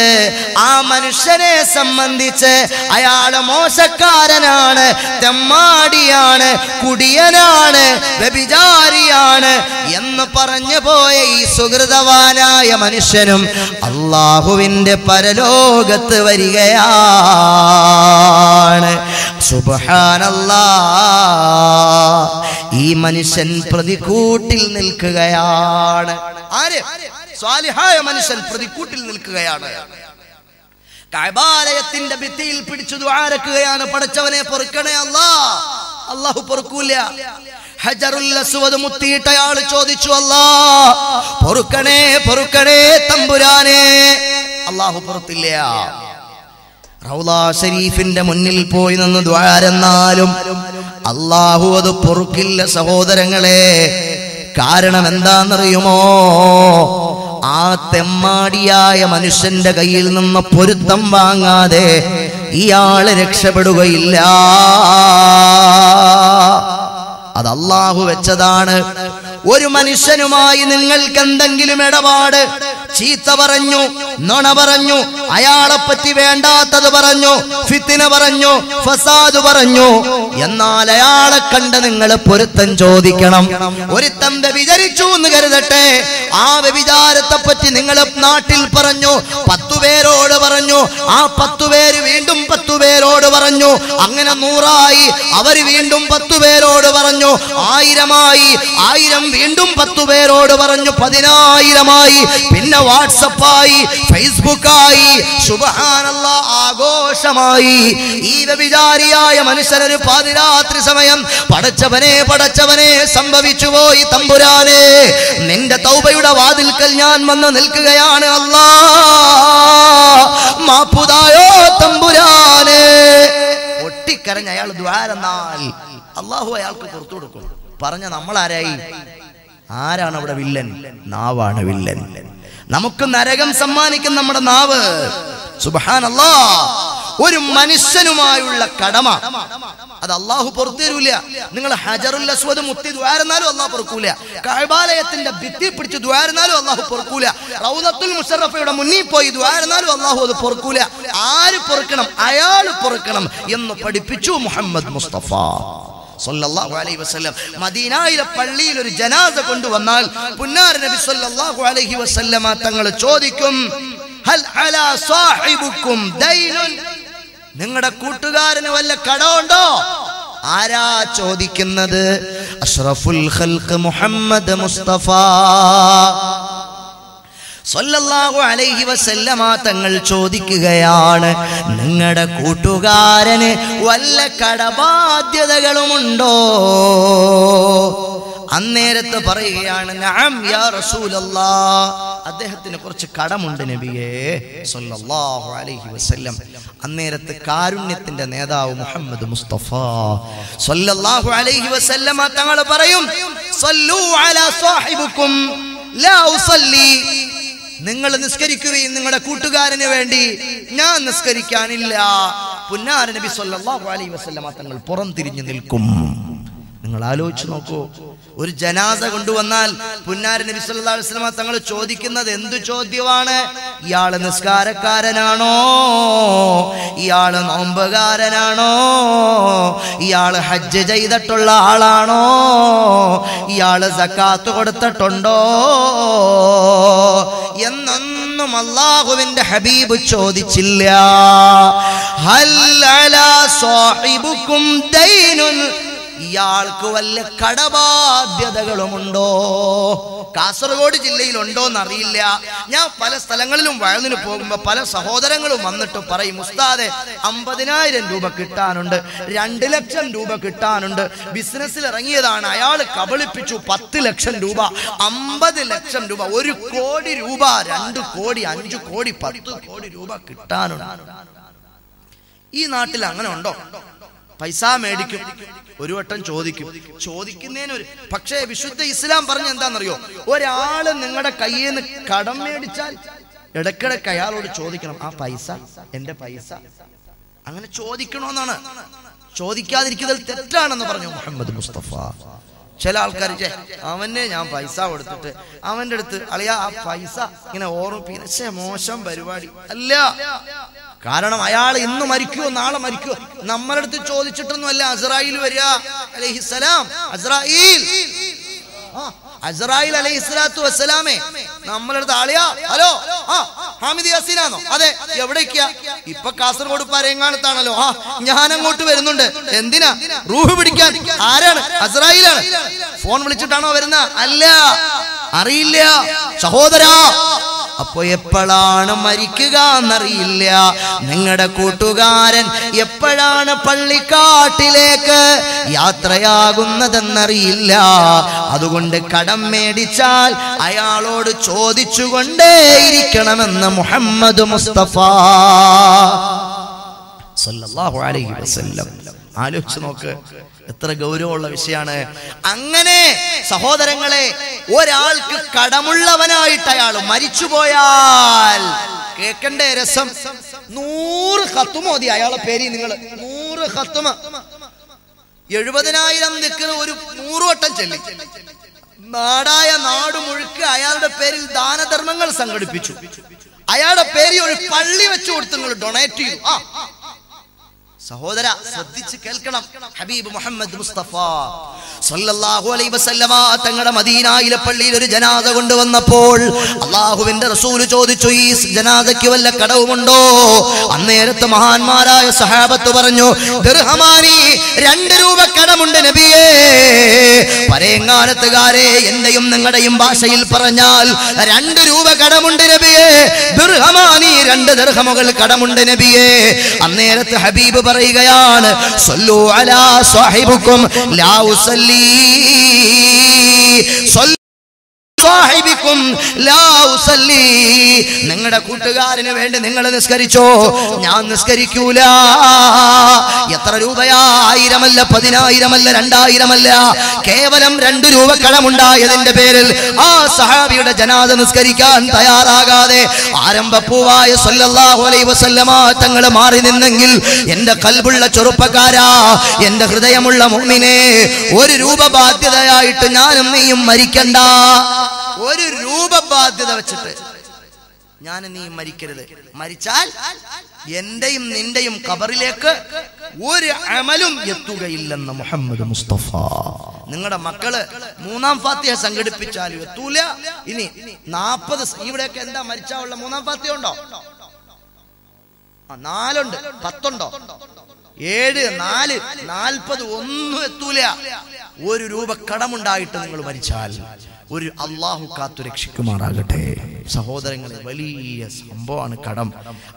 ആ മനുഷ്യനെ സംബന്ധിച്ച് അയാള് മോശക്കാരനാണ്, തെമ്മാടിയാണ്, കുടിയനാണ്, വ്യഭിചാരിയാണ് എന്ന് പറഞ്ഞു പോയ ഈ സുഹൃതവാനായ മനുഷ്യനും അള്ളാഹുവിന്റെ പരലോകത്ത് വരികയാണ്. സുബ്ഹാനല്ലാഹ്. ഈ മനുഷ്യൻ പ്രതിക്കൂട്ടിൽ നിൽക്കുകയാണ്. ആര്? സ്വാലിഹായ മനുഷ്യൻ പ്രതിക്കൂട്ടിൽ നിൽക്കുകയാണ്. കഅബാലയത്തിന്റെ ഭിത്തിയിൽ പിടിച്ചു ദുആരക്കുകയാണ്, പടച്ചവനെ പൊറുക്കണേ അല്ലാഹ്. അല്ലാഹു പൊറുക്കൂല. ഹജറുൽ അസ്വദ് മുത്തിയിട്ട് അയാൾ ചോദിച്ചു, അല്ലാഹ് പൊറുക്കണേ പൊറുക്കണേ തമ്പുരാനെ. അല്ലാഹു പൊറുത്തില്ല. റൗള ശരീഫിന്റെ മുന്നിൽ പോയി നിന്ന് ദുആരെന്നാലും അല്ലാഹു അത് പൊറുക്കില്ല സഹോദരങ്ങളെ. കാരണം എന്താണെന്നറിയുമോ? ആ തെമ്മാടിയായ മനുഷ്യന്റെ കയ്യിൽ നിന്ന് പൊരുത്തം വാങ്ങാതെ ഇയാള് രക്ഷപ്പെടുകയില്ല. അത് അല്ലാഹു വെച്ചതാണ്. ഒരു മനുഷ്യനുമായി നിങ്ങൾക്ക് എന്തെങ്കിലും ഇടപാട്, ചീത്ത പറഞ്ഞു, നുണ പറഞ്ഞു, അയാളെ പറ്റി വേണ്ടാത്തത് പറഞ്ഞു, ഫിത്ന പറഞ്ഞു, ഫസാദ് പറഞ്ഞു, എന്നാൽ അയാളെ കണ്ട് നിങ്ങൾ പൊരുത്തം ചോദിക്കണം. ഒരുത്തൻ വ്യഭിചരിച്ചു എന്ന് കരുതട്ടെ, ആ വ്യഭിചാരത്തെ പറ്റി നിങ്ങൾ നാട്ടിൽ പറഞ്ഞു, 10 പേരോട് പറഞ്ഞു, ആ 10 പേര് വീണ്ടും 10 പേരോട് പറഞ്ഞു, അങ്ങനെ 100ആയി. അവര് വീണ്ടും 10 പേരോട് പറഞ്ഞു, 1000മായി. 1000 വീണ്ടും 10 പേരോട് പറഞ്ഞു, 10000മായി. പിന്നെ വാട്സപ്പായി, ഫേസ്ബുക്കായി, സുബ്ഹാനല്ലാഹ് ആഘോഷമായി. ഈ വ്യഭിചാരിയായ മനുഷ്യനൊരു പാതിരാത്രി സമയം പടച്ചവനെ പടച്ചവനെ സംഭവിച്ചു പോയി തമ്പുരാനെ, നിന്റെ തൗബയുടെ വാതിൽക്കൽ ഞാൻ വന്ന് നിൽക്കുകയാണ് അല്ലാഹ്, മാപ്പുതായോ തമ്പുരാനെ. ഒട്ടിക്കരഞ്ഞ അയാൾ ദുആരെന്നാൽ അല്ലാഹു അയാൾക്ക് പുറത്തു കൊടുക്കും. പറഞ്ഞ നമ്മൾ ആരായി? ആരാണ് അവിടെ വില്ലൻ? നാവാണ് വില്ലൻ. നമുക്ക് നരകം സമ്മാനിക്കുന്ന നമ്മുടെ നാവ്. സുബ്ഹാനല്ലാഹ്, ഒരു മനുഷ്യനുമായുള്ള കടമ അത് അള്ളാഹു പുറത്തു തരൂല. നിങ്ങൾ ഹജറുൽ അസ്വദ് മുത്തി ദ്വാരുന്നാലും അള്ളാഹു പൊറുക്കൂല. കഅബാലയത്തിന്റെ ഭിത്തി പിടിച്ച് ദ്വാരുന്നാലും അള്ളാഹു പൊറുക്കൂല. റൗദത്തുൽ മുശറഫയുടെ മുന്നിൽ പോയി ദ്വാരുന്നാലും അള്ളാഹു അത് പൊറുക്കൂല. ആര് പൊറുക്കണം? അയാൾ പൊറുക്കണം എന്ന് പഠിപ്പിച്ചു മുഹമ്മദ് മുസ്തഫ സല്ലല്ലാഹു അലൈഹി വസല്ലം. മദീനയിലെ പള്ളിയിൽ ഒരു ജനാസ കൊണ്ടുവന്നാൽ പുന്നാര നബി സല്ലല്ലാഹു അലൈഹി വസല്ലമ തങ്ങൾ ചോദിക്കും, ഹൽ അലാ സാഹിബുക്കും ദൈനുൻ, നിങ്ങളുടെ കൂട്ടുകാരന് വല്ല കടമുണ്ടോ? ആരാ ചോദിക്കുന്നത്? അഷ്റഫുൽ ഖൽഖ് മുഹമ്മദ് മുസ്തഫ സല്ലല്ലാഹു അലൈഹി വസല്ലമ തങ്ങൾ ചോദിക്കുകയാണ്, നിങ്ങളുടെ കൂട്ടുകാരന് വല്ല കടബാധ്യതകളുമുണ്ടോ? അന്നേരത്ത് പറയുകയാണ്, നഅം യാ റസൂലല്ലാഹ്, അദ്ദേഹത്തിന് കുറച്ച് കടമുണ്ട് നബിയേ സല്ലല്ലാഹു അലൈഹി വസല്ലം. അന്നേരത്ത് കാരുണ്യത്തിന്റെ നേതാവ് മുഹമ്മദ് മുസ്തഫ സല്ലല്ലാഹു അലൈഹി വസല്ലമ തങ്ങൾ പറയും, സല്ലു അലാ സാഹിബുക്കും ലാ ഉസല്ലി, നിങ്ങൾ നിസ്കരിക്കുകയും നിങ്ങളുടെ കൂട്ടുകാരന് വേണ്ടി ഞാൻ നിസ്കരിക്കാനില്ല. പുന്നാര നബി സല്ലല്ലാഹു അലൈഹി വസല്ലമ തങ്ങൾ പുറം തിരിഞ്ഞു നിൽക്കും. നിങ്ങൾ ആലോചിച്ച് നോക്കൂ, ഒരു ജനാസ കൊണ്ടുവന്നാൽ പുന്നാര നബി സല്ലല്ലാഹു അലൈഹി വസല്ലമ തങ്ങൾ ചോദിക്കുന്നത് എന്തു ചോദ്യമാണ്? ഇയാള് നിസ്കാരക്കാരനാണോ? ഇയാള് നോമ്പുകാരനാണോ? ഇയാള് ഹജ്ജ് ചെയ്തിട്ടുള്ള ആളാണോ? ഇയാള് സക്കാത്ത് കൊടുത്തിട്ടുണ്ടോ എന്നൊന്നും അല്ലാഹുവിന്റെ ഹബീബ് ചോദിച്ചില്ല. ഹൽ അലാ സാഹിബുക്കും ദൈനുൻ, ഇയാൾക്ക് വല്ല കടബാധ്യതകളുമുണ്ടോ? കാസർഗോഡ് ജില്ലയിൽ ഉണ്ടോന്നറിയില്ല. ഞാൻ പല സ്ഥലങ്ങളിലും വയലിന് പോകുമ്പോൾ പല സഹോദരങ്ങളും വന്നിട്ട് പറയും, ഉസ്താദെ 50,000 രൂപ കിട്ടാനുണ്ട്, 2 ലക്ഷം രൂപ കിട്ടാനുണ്ട്, ബിസിനസ്സിൽ ഇറങ്ങിയതാണ്, അയാൾ കബളിപ്പിച്ചു 10 ലക്ഷം രൂപ, 50 ലക്ഷം രൂപ, 1 കോടി രൂപ, 2 കോടി, 5 കോടി, 10 കോടി രൂപ കിട്ടാനുണ്ട്. ഈ നാട്ടിൽ അങ്ങനെ ഉണ്ടോ? പൈസ മേടിക്കും, ഒരു വട്ടം ചോദിക്കും, ചോദിക്കുന്നതിനൊരു പക്ഷേ വിശുദ്ധ ഇസ്ലാം പറഞ്ഞ എന്താണെന്നറിയോ? ഒരാള് നിങ്ങളുടെ കയ്യിൽ നിന്ന് കടം മേടിച്ചാൽ ഇടയ്ക്കിടയ്ക്ക് അയാളോട് ചോദിക്കണം, ആ പൈസ എന്റെ പൈസ, അങ്ങനെ ചോദിക്കണമെന്നാണ്. ചോദിക്കാതിരിക്കുന്നതിൽ തെറ്റാണെന്ന് പറഞ്ഞു മുഹമ്മദ് മുസ്തഫ. ചില ആൾക്കാർ അവനെ ഞാൻ പൈസ കൊടുത്തിട്ട് അവന്റെ അടുത്ത് അളിയാ ആ പൈസ ഇങ്ങനെ ഓർമ്മിപ്പിക്കുന്ന മോശം പരിപാടി അല്ല. കാരണം അയാൾ ഇന്ന് മരിക്കുവോ നാളെ മരിക്കുവോ നമ്മുടെ അടുത്ത് ചോദിച്ചിട്ടൊന്നുമല്ല അസ്രായിൽ വരിക അലൈഹിസ്സലാം. അസ്രായിൽ അലൈഹിസ്സലാത്തു വസ്സലാമേ നമ്മളടുത്ത് ആളിയാ, ഹലോ ഹാമിദ് യാസീനാണോ? അതെ, എവിടേക്കാ? ഇപ്പൊ കാസർഗോഡ് പരേങ്ങാനത്താണല്ലോ. ഞാൻ അങ്ങോട്ട് വരുന്നുണ്ട്. എന്തിനാ? റൂഹ് പിടിക്കാൻ. ആരാണ്? അസ്രായിലാണ്. ഫോൺ വിളിച്ചിട്ടാണോ വരുന്ന? അല്ല, അറിയില്ല സഹോദരാ. അപ്പൊ എപ്പോഴാണ് മരിക്കുക എന്നറിയില്ല. നിങ്ങളുടെ കൂട്ടുകാരൻ എപ്പോഴാണ് പള്ളിക്കാട്ടിലേക്ക് യാത്രയാകുന്നതെന്നറിയില്ല. അതുകൊണ്ട് കടം മേടിച്ചാൽ അയാളോട് ചോദിച്ചുകൊണ്ടേയിരിക്കണമെന്ന് മുഹമ്മദ് മുസ്തഫ സല്ലല്ലാഹു അലൈഹി വസല്ലം. ആലോചിച്ച് നോക്ക്, എത്ര ഗൗരവമുള്ള വിഷയമാണ്. അങ്ങനെ സഹോദരങ്ങളെ, ഒരാൾക്ക് കടമുള്ളവനായിട്ട് അയാൾ മരിച്ചുപോയാൽ കേൾക്കണ്ടേ രസം? 100 ഖത്തും ഓതി അയാളെ പേര്. നിങ്ങൾ 100 ഖത്തും 70,000 ദിക്ർ ഒരു 100 വട്ടം ചൊല്ലി നാടായ നാട് മുഴുക്ക് അയാളുടെ പേരിൽ ദാനധർമ്മങ്ങൾ സംഘടിപ്പിച്ചു. അയാളുടെ പേരിൽ ഒരു പള്ളി വെച്ചു കൊടുത്ത് നിങ്ങൾ ഡൊണേറ്റ് ചെയ്തു. സഹോദര ശ്രദ്ധിച്ച് കേൾക്കണം. ഹബീബ് മുഹമ്മദ് മുസ്തഫ സല്ലല്ലാഹു അലൈഹി വസല്ലമ തങ്ങളുടെ മദീനയിലെ പള്ളിയിൽ ഒരു ജനാസ കൊണ്ടുവന്നപ്പോൾ അല്ലാഹുവിന്റെ റസൂൽ ചോദിച്ചു, ഈ ജനാസയ്ക്ക് വല്ല കടവുമുണ്ടോ? അന്നേരത്ത് മഹാന്മാരായ സഹാബത്ത് പറഞ്ഞു, ദിർഹമാനി 2 രൂപ കടമുണ്ട് നബിയേ. പരേങ്ങാനത്തുകാരെ, എന്റെയും നിങ്ങളുടെയും ഭാഷയിൽ പറഞ്ഞാൽ 2 രൂപ കടമുണ്ട് നബിയേ. ദിർഹമാനി 2 ദിർഹമുകൾ കടമുണ്ട് നബിയേ. അന്നേരത്ത് ഹബീബ് പറയുകയാണ്, സല്ലു അലാ സാഹിബുക്കും ലാ ഉസല്ലി, സല്ലു സാഹിബിക്കും ലാ ഉസല്ലി, നിങ്ങളുടെ കൂട്ടുകാരന് വേണ്ടി നിങ്ങൾ നിസ്കരിച്ചോ, ഞാൻ നിസ്കരിക്കൂല. എത്ര രൂപയാ? 1000 അല്ല, 10000 അല്ല, 2000 അല്ല, കേവലം 2 രൂപ കടമുണ്ടായതിന്റെ പേരിൽ ആ സഹാബിയുടെ ജനാസ നിസ്കരിക്കാൻ തയ്യാറാകാതെ ആരംഭപ്പൂവായ സല്ലല്ലാഹു അലൈഹി വസല്ലമ തങ്ങൾ മാറി നിന്നെങ്കിൽ, എന്റെ കൽബുള്ള ചെറുപ്പക്കാരാ, എന്റെ ഹൃദയമുള്ള മുഅ്മിനേ, 1 രൂപ ബാധ്യതയായിട്ട് ഞാനും നീയും മരിക്കണ്ട. 1 രൂപ ബാധ്യത വെച്ചിട്ട് ഞാൻ നീ മരിക്കരുത്. മരിച്ചാൽ എന്റെയും നിന്റെയും ഖബറിലേക്ക് 1 അമലും എത്തുകയില്ലെന്ന് മുഹമ്മദ് മുസ്തഫ. നിങ്ങളുടെ മക്കള് 3-ാം ഫാത്തിഹ സംഘടിപ്പിച്ചാലും എത്തൂല. ഇനി 40 ഇവിടെയൊക്കെ എന്താ മരിച്ചാലുള്ള 3-ാം ഫാത്തിഹ ഉണ്ടോ? 4 ഉണ്ട്. 10 ഉണ്ടോ? 7, 4, 40 ഒന്നും എത്തൂല. 1 രൂപ കടമുണ്ടായിട്ട് നിങ്ങൾ മരിച്ചാൽ അള്ളാഹു കാത്തു രക്ഷിക്കുമാറാകട്ടെ. സഹോദരങ്ങളെ, വലിയ സംഭവമാണ് കടം.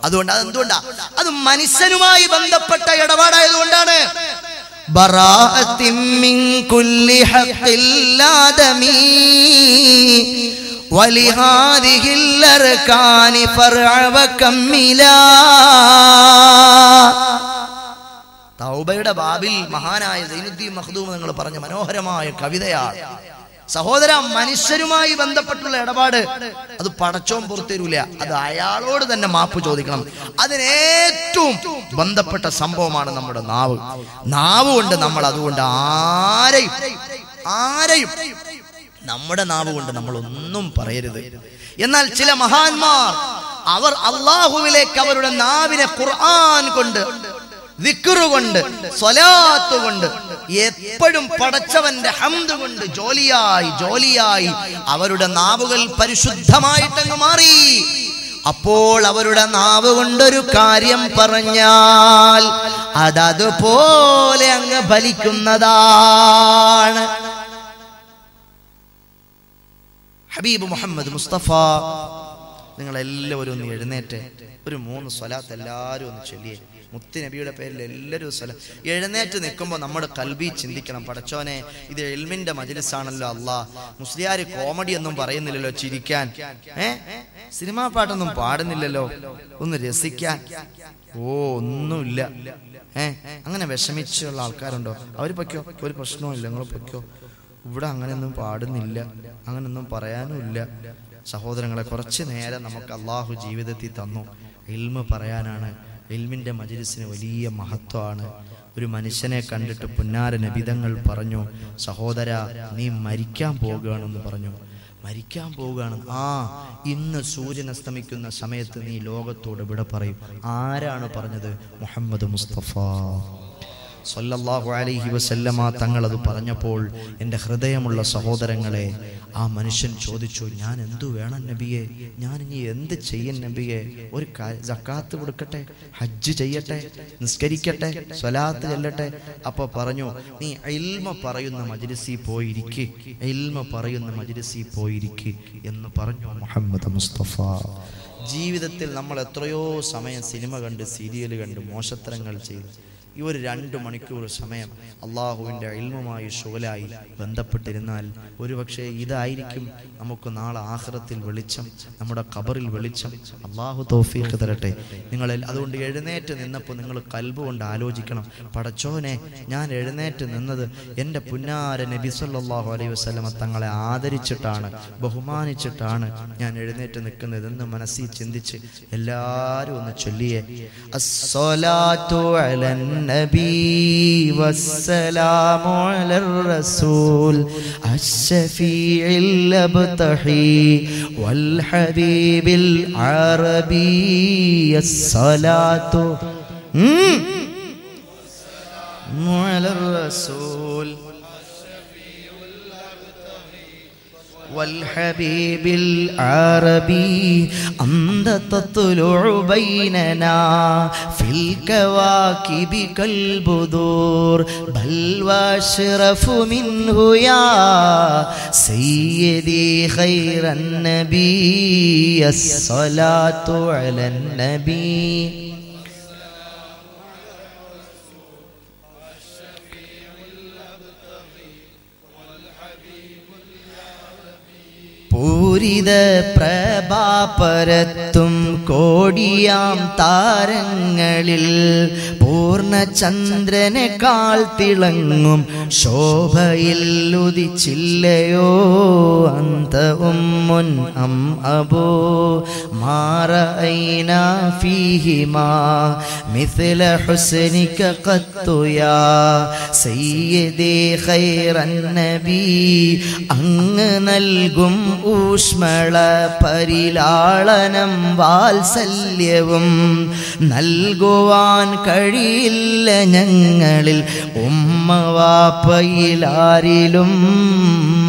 അതുകൊണ്ട് അതെന്തുകൊണ്ടാ? അത് മനുഷ്യനുമായി ബന്ധപ്പെട്ട ഇടപാടായതുകൊണ്ടാണ്. ബറാഅത്തിൻ മിൻ കുല്ലി ഹഖില്ലാദമി വലിഹാദിഹിൽ അർകാനി ഫർഅ വകമ്മിലാ. തൗബയുടെ ബാബിൽ മഹാനായ സൈനുദ്ദീൻ മഖ്ദൂം നിങ്ങൾ പറഞ്ഞ മനോഹരമായ കവിതയാണ്. സഹോദര, മനുഷ്യരുമായി ബന്ധപ്പെട്ടുള്ള ഇടപാട് അത് പടച്ചോൻ പുറത്തരൂല. അത് അയാളോട് തന്നെ മാപ്പ് ചോദിക്കണം. അതിനേറ്റവും ബന്ധപ്പെട്ട സംഭവമാണ് നമ്മുടെ നാവ്. നാവ് കൊണ്ട് നമ്മൾ അതുകൊണ്ട് ആരെയും നമ്മുടെ നാവ് കൊണ്ട് നമ്മൾ ഒന്നും പറയരുത്. എന്നാൽ ചില മഹാന്മാർ അവർ അള്ളാഹുവിലേക്ക് അവരുടെ നാവിനെ ഖുർആൻ കൊണ്ട്, ദിക്റ് കൊണ്ട്, സ്വലാത്ത് കൊണ്ട്, എപ്പോഴും പടച്ചവന്റെ ഹംദ് കൊണ്ട് ജോലിയായി അവരുടെ നാവുകൾ പരിശുദ്ധമായിട്ടങ്ങ് മാറി. അപ്പോൾ അവരുടെ നാവ് കൊണ്ടൊരു കാര്യം പറഞ്ഞാൽ അതതുപോലെ അങ്ങ് ഫലിക്കുന്നതാണ്. ഹബീബ് മുഹമ്മദ് മുസ്തഫ, നിങ്ങളെല്ലാവരും ഒന്ന് എഴുന്നേറ്റ് 3 സ്വലാത്ത് എല്ലാവരും ഒന്ന് ചൊല്ലിയേ. മുത്തുനബിയുടെ പേരിൽ എല്ലാവരും എഴുന്നേറ്റ് നിൽക്കുമ്പോൾ നമ്മുടെ കൽബി ചിന്തിക്കണം, പടച്ചോനെ, ഇത് ഇൽമിന്റെ മജ്ലിസാണല്ലോ അല്ലാ. മുസ്ലിയാർ കോമഡി ഒന്നും പറയുന്നില്ലല്ലോ, ചിരിക്കാൻ, സിനിമാ പാട്ടൊന്നും പാടുന്നില്ലല്ലോ, ഒന്ന് രസിക്കാൻ, ഒന്നുമില്ല. അങ്ങനെ വിഷമിച്ചുള്ള ആൾക്കാരുണ്ടോ? അവർ പൊയ്ക്കോ, ഒരു പ്രശ്നവും ഇല്ല, നിങ്ങൾ പൊയ്ക്കോ. ഇവിടെ അങ്ങനെയൊന്നും പാടുന്നില്ല, അങ്ങനെയൊന്നും പറയാനും ഇല്ല. സഹോദരങ്ങളെ, കുറച്ച് നേരം നമുക്ക് അള്ളാഹു ജീവിതത്തിൽ തന്നു. ഇൽമ പറയാനാണ്. ഇൽമിന്റെ മജ്ലിസിന് വലിയ മഹത്വമാണ്. ഒരു മനുഷ്യനെ കണ്ടിട്ട് പുന്നാര നബിതങ്ങൾ പറഞ്ഞു, സഹോദര, നീ മരിക്കാൻ പോകുകയാണെന്ന് പറഞ്ഞു. മരിക്കാൻ പോവുകയാണ്. ഇന്ന് സൂര്യൻ അസ്തമിക്കുന്ന സമയത്ത് നീ ലോകത്തോട് വിട പറയും. ആരാണ് പറഞ്ഞത്? മുഹമ്മദ് മുസ്തഫ സല്ലല്ലാഹു അലൈഹി വസല്ലമ തങ്ങൾ അത് പറഞ്ഞപ്പോൾ എൻ്റെ ഹൃദയമുള്ള സഹോദരങ്ങളെ, ആ മനുഷ്യൻ ചോദിച്ചു, ഞാൻ എന്തു വേണം നബിയെ? ഞാൻ ഇനി എന്ത് ചെയ്യൻ നബിയെ? ഒരു സക്കാത്ത് കൊടുക്കട്ടെ, ഹജ്ജ് ചെയ്യട്ടെ, നിസ്കരിക്കട്ടെ, സ്വലാത്ത് ചെല്ലട്ടെ? അപ്പോൾ പറഞ്ഞു, നീ ഇൽമ പറയുന്ന മജ്ലിസിൽ പോയിരിക്ക്, ഇൽമ പറയുന്ന മജ്ലിസിൽ പോയിരിക്ക് എന്ന് പറഞ്ഞു മുഹമ്മദ് മുസ്തഫ. ജീവിതത്തിൽ നമ്മൾ എത്രയോ സമയം സിനിമ കണ്ട്, സീരിയൽ കണ്ട്, മോശത്തരങ്ങൾ ചെയ്ത്, ഈ ഒരു 2 മണിക്കൂർ സമയം അള്ളാഹുവിൻ്റെ ഇൽമുമായി ഷുഗലായി ബന്ധപ്പെട്ടിരുന്നാൽ ഒരുപക്ഷെ ഇതായിരിക്കും നമുക്ക് നാളെ ആഖിറത്തിൽ വെളിച്ചം, നമ്മുടെ ഖബറിൽ വെളിച്ചം. അള്ളാഹു തൗഫീഖ് തരട്ടെ. അതുകൊണ്ട് എഴുന്നേറ്റ് നിന്നപ്പോൾ നിങ്ങൾ കൽബ് കൊണ്ട് ആലോചിക്കണം, പടച്ചോനെ, ഞാൻ എഴുന്നേറ്റ് നിന്നത് എൻ്റെ പുന്നാര നബി സല്ലല്ലാഹു അലൈഹി വസല്ലമ തങ്ങളെ ആദരിച്ചിട്ടാണ്, ബഹുമാനിച്ചിട്ടാണ് ഞാൻ എഴുന്നേറ്റ് നിൽക്കുന്നതെന്ന് മനസ്സിൽ ചിന്തിച്ച് എല്ലാവരും ഒന്ന് ചൊല്ലിയേ. അസ്സലാത്തു അലൻ النبي والسلام على الرسول الشفيع الأبتحي والحبيب العربي الصلاة على الرسول والحبيب العربي أنت تطلع بيننا في الكواكب كالبدور بل واشرف منه يا سيدي خير النبي الصلاة على النبي പൂരിത പ്രഭാപരത്തും കോടിയാം താരങ്ങളിൽ പൂർണ്ണചന്ദ്രനേക്കാൾ തിളങ്ങും ശോഭയിൽ ഉദിച്ചില്ലയോ അന്ത ഉമ്മുൻ അം അബൂ മാറഅയ്ന ഫീഹിമാ മിസ്ല ഹുസ്നിക ഖത്തു യാ സയ്യിദി ഖൈറൻ നബി അങ്ങ് നൽകും ഊഷ്മള പരിലാളനം വാത്സല്യവും നൽകുവാൻ കഴിയില്ല ഞങ്ങളിൽ ഉമ്മവാപ്പയിലാരിലും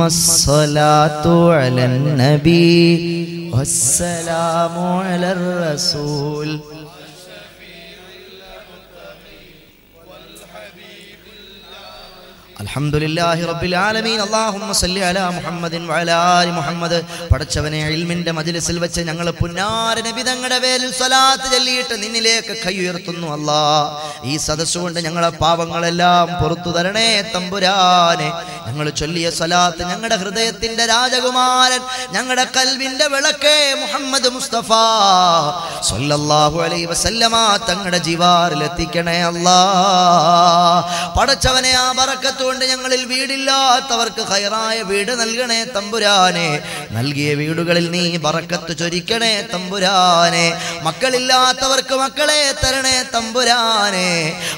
അസ്സലാത്തു അലൻ നബി വസ്സലാമു അലർ റസൂൽ അൽഹംദുലില്ലാഹി റബ്ബിൽ ആലമീൻ അല്ലാഹുമ്മ സല്ലി അലാ മുഹമ്മദിൻ വഅലാ ആലി മുഹമ്മദ്. പടച്ചവനെ, ഇൽമിന്റെ മജ്ലിസിൽ വെച്ച് ഞങ്ങൾ പുന്നാര നബി തങ്ങളുടെ പേരിൽ സ്വലാത്ത് ചൊല്ലിയിട്ട് നിന്നിലേക്ക് കൈ ഉയർത്തുന്നു അല്ലാഹ്. ഈ സദസ്സ് കൊണ്ട് ഞങ്ങളെ പാപങ്ങളെല്ലാം പുറത്തു തരണേ തമ്പുരാനെ. ഞങ്ങൾ ചൊല്ലിയ സ്വലാത്ത് ഞങ്ങളുടെ ഹൃദയത്തിന്റെ രാജകുമാരൻ, ഞങ്ങളുടെ കൽവിന്റെ വിളക്കേ മുഹമ്മദ് മുസ്തഫ സ്വല്ലല്ലാഹു അലൈഹി വസല്ലമ തങ്ങളുടെ ജിവാറിൽ എത്തിക്കണേ അല്ലാഹ്. പടച്ചവനെ, ആ ബറക്കത്ത് കൊണ്ട് ഞങ്ങളിൽ വീടില്ലാത്തവർക്ക് ഖൈറായ വീട് നൽകണേ തമ്പുരാനെ. നൽകിയ വീടുകളിൽ നീ ബറക്കത്ത് ചൊരിക്കണേ തമ്പുരാനെ. മക്കളില്ലാത്തവർക്ക് മക്കളെ തരണേ തമ്പുരാനെ.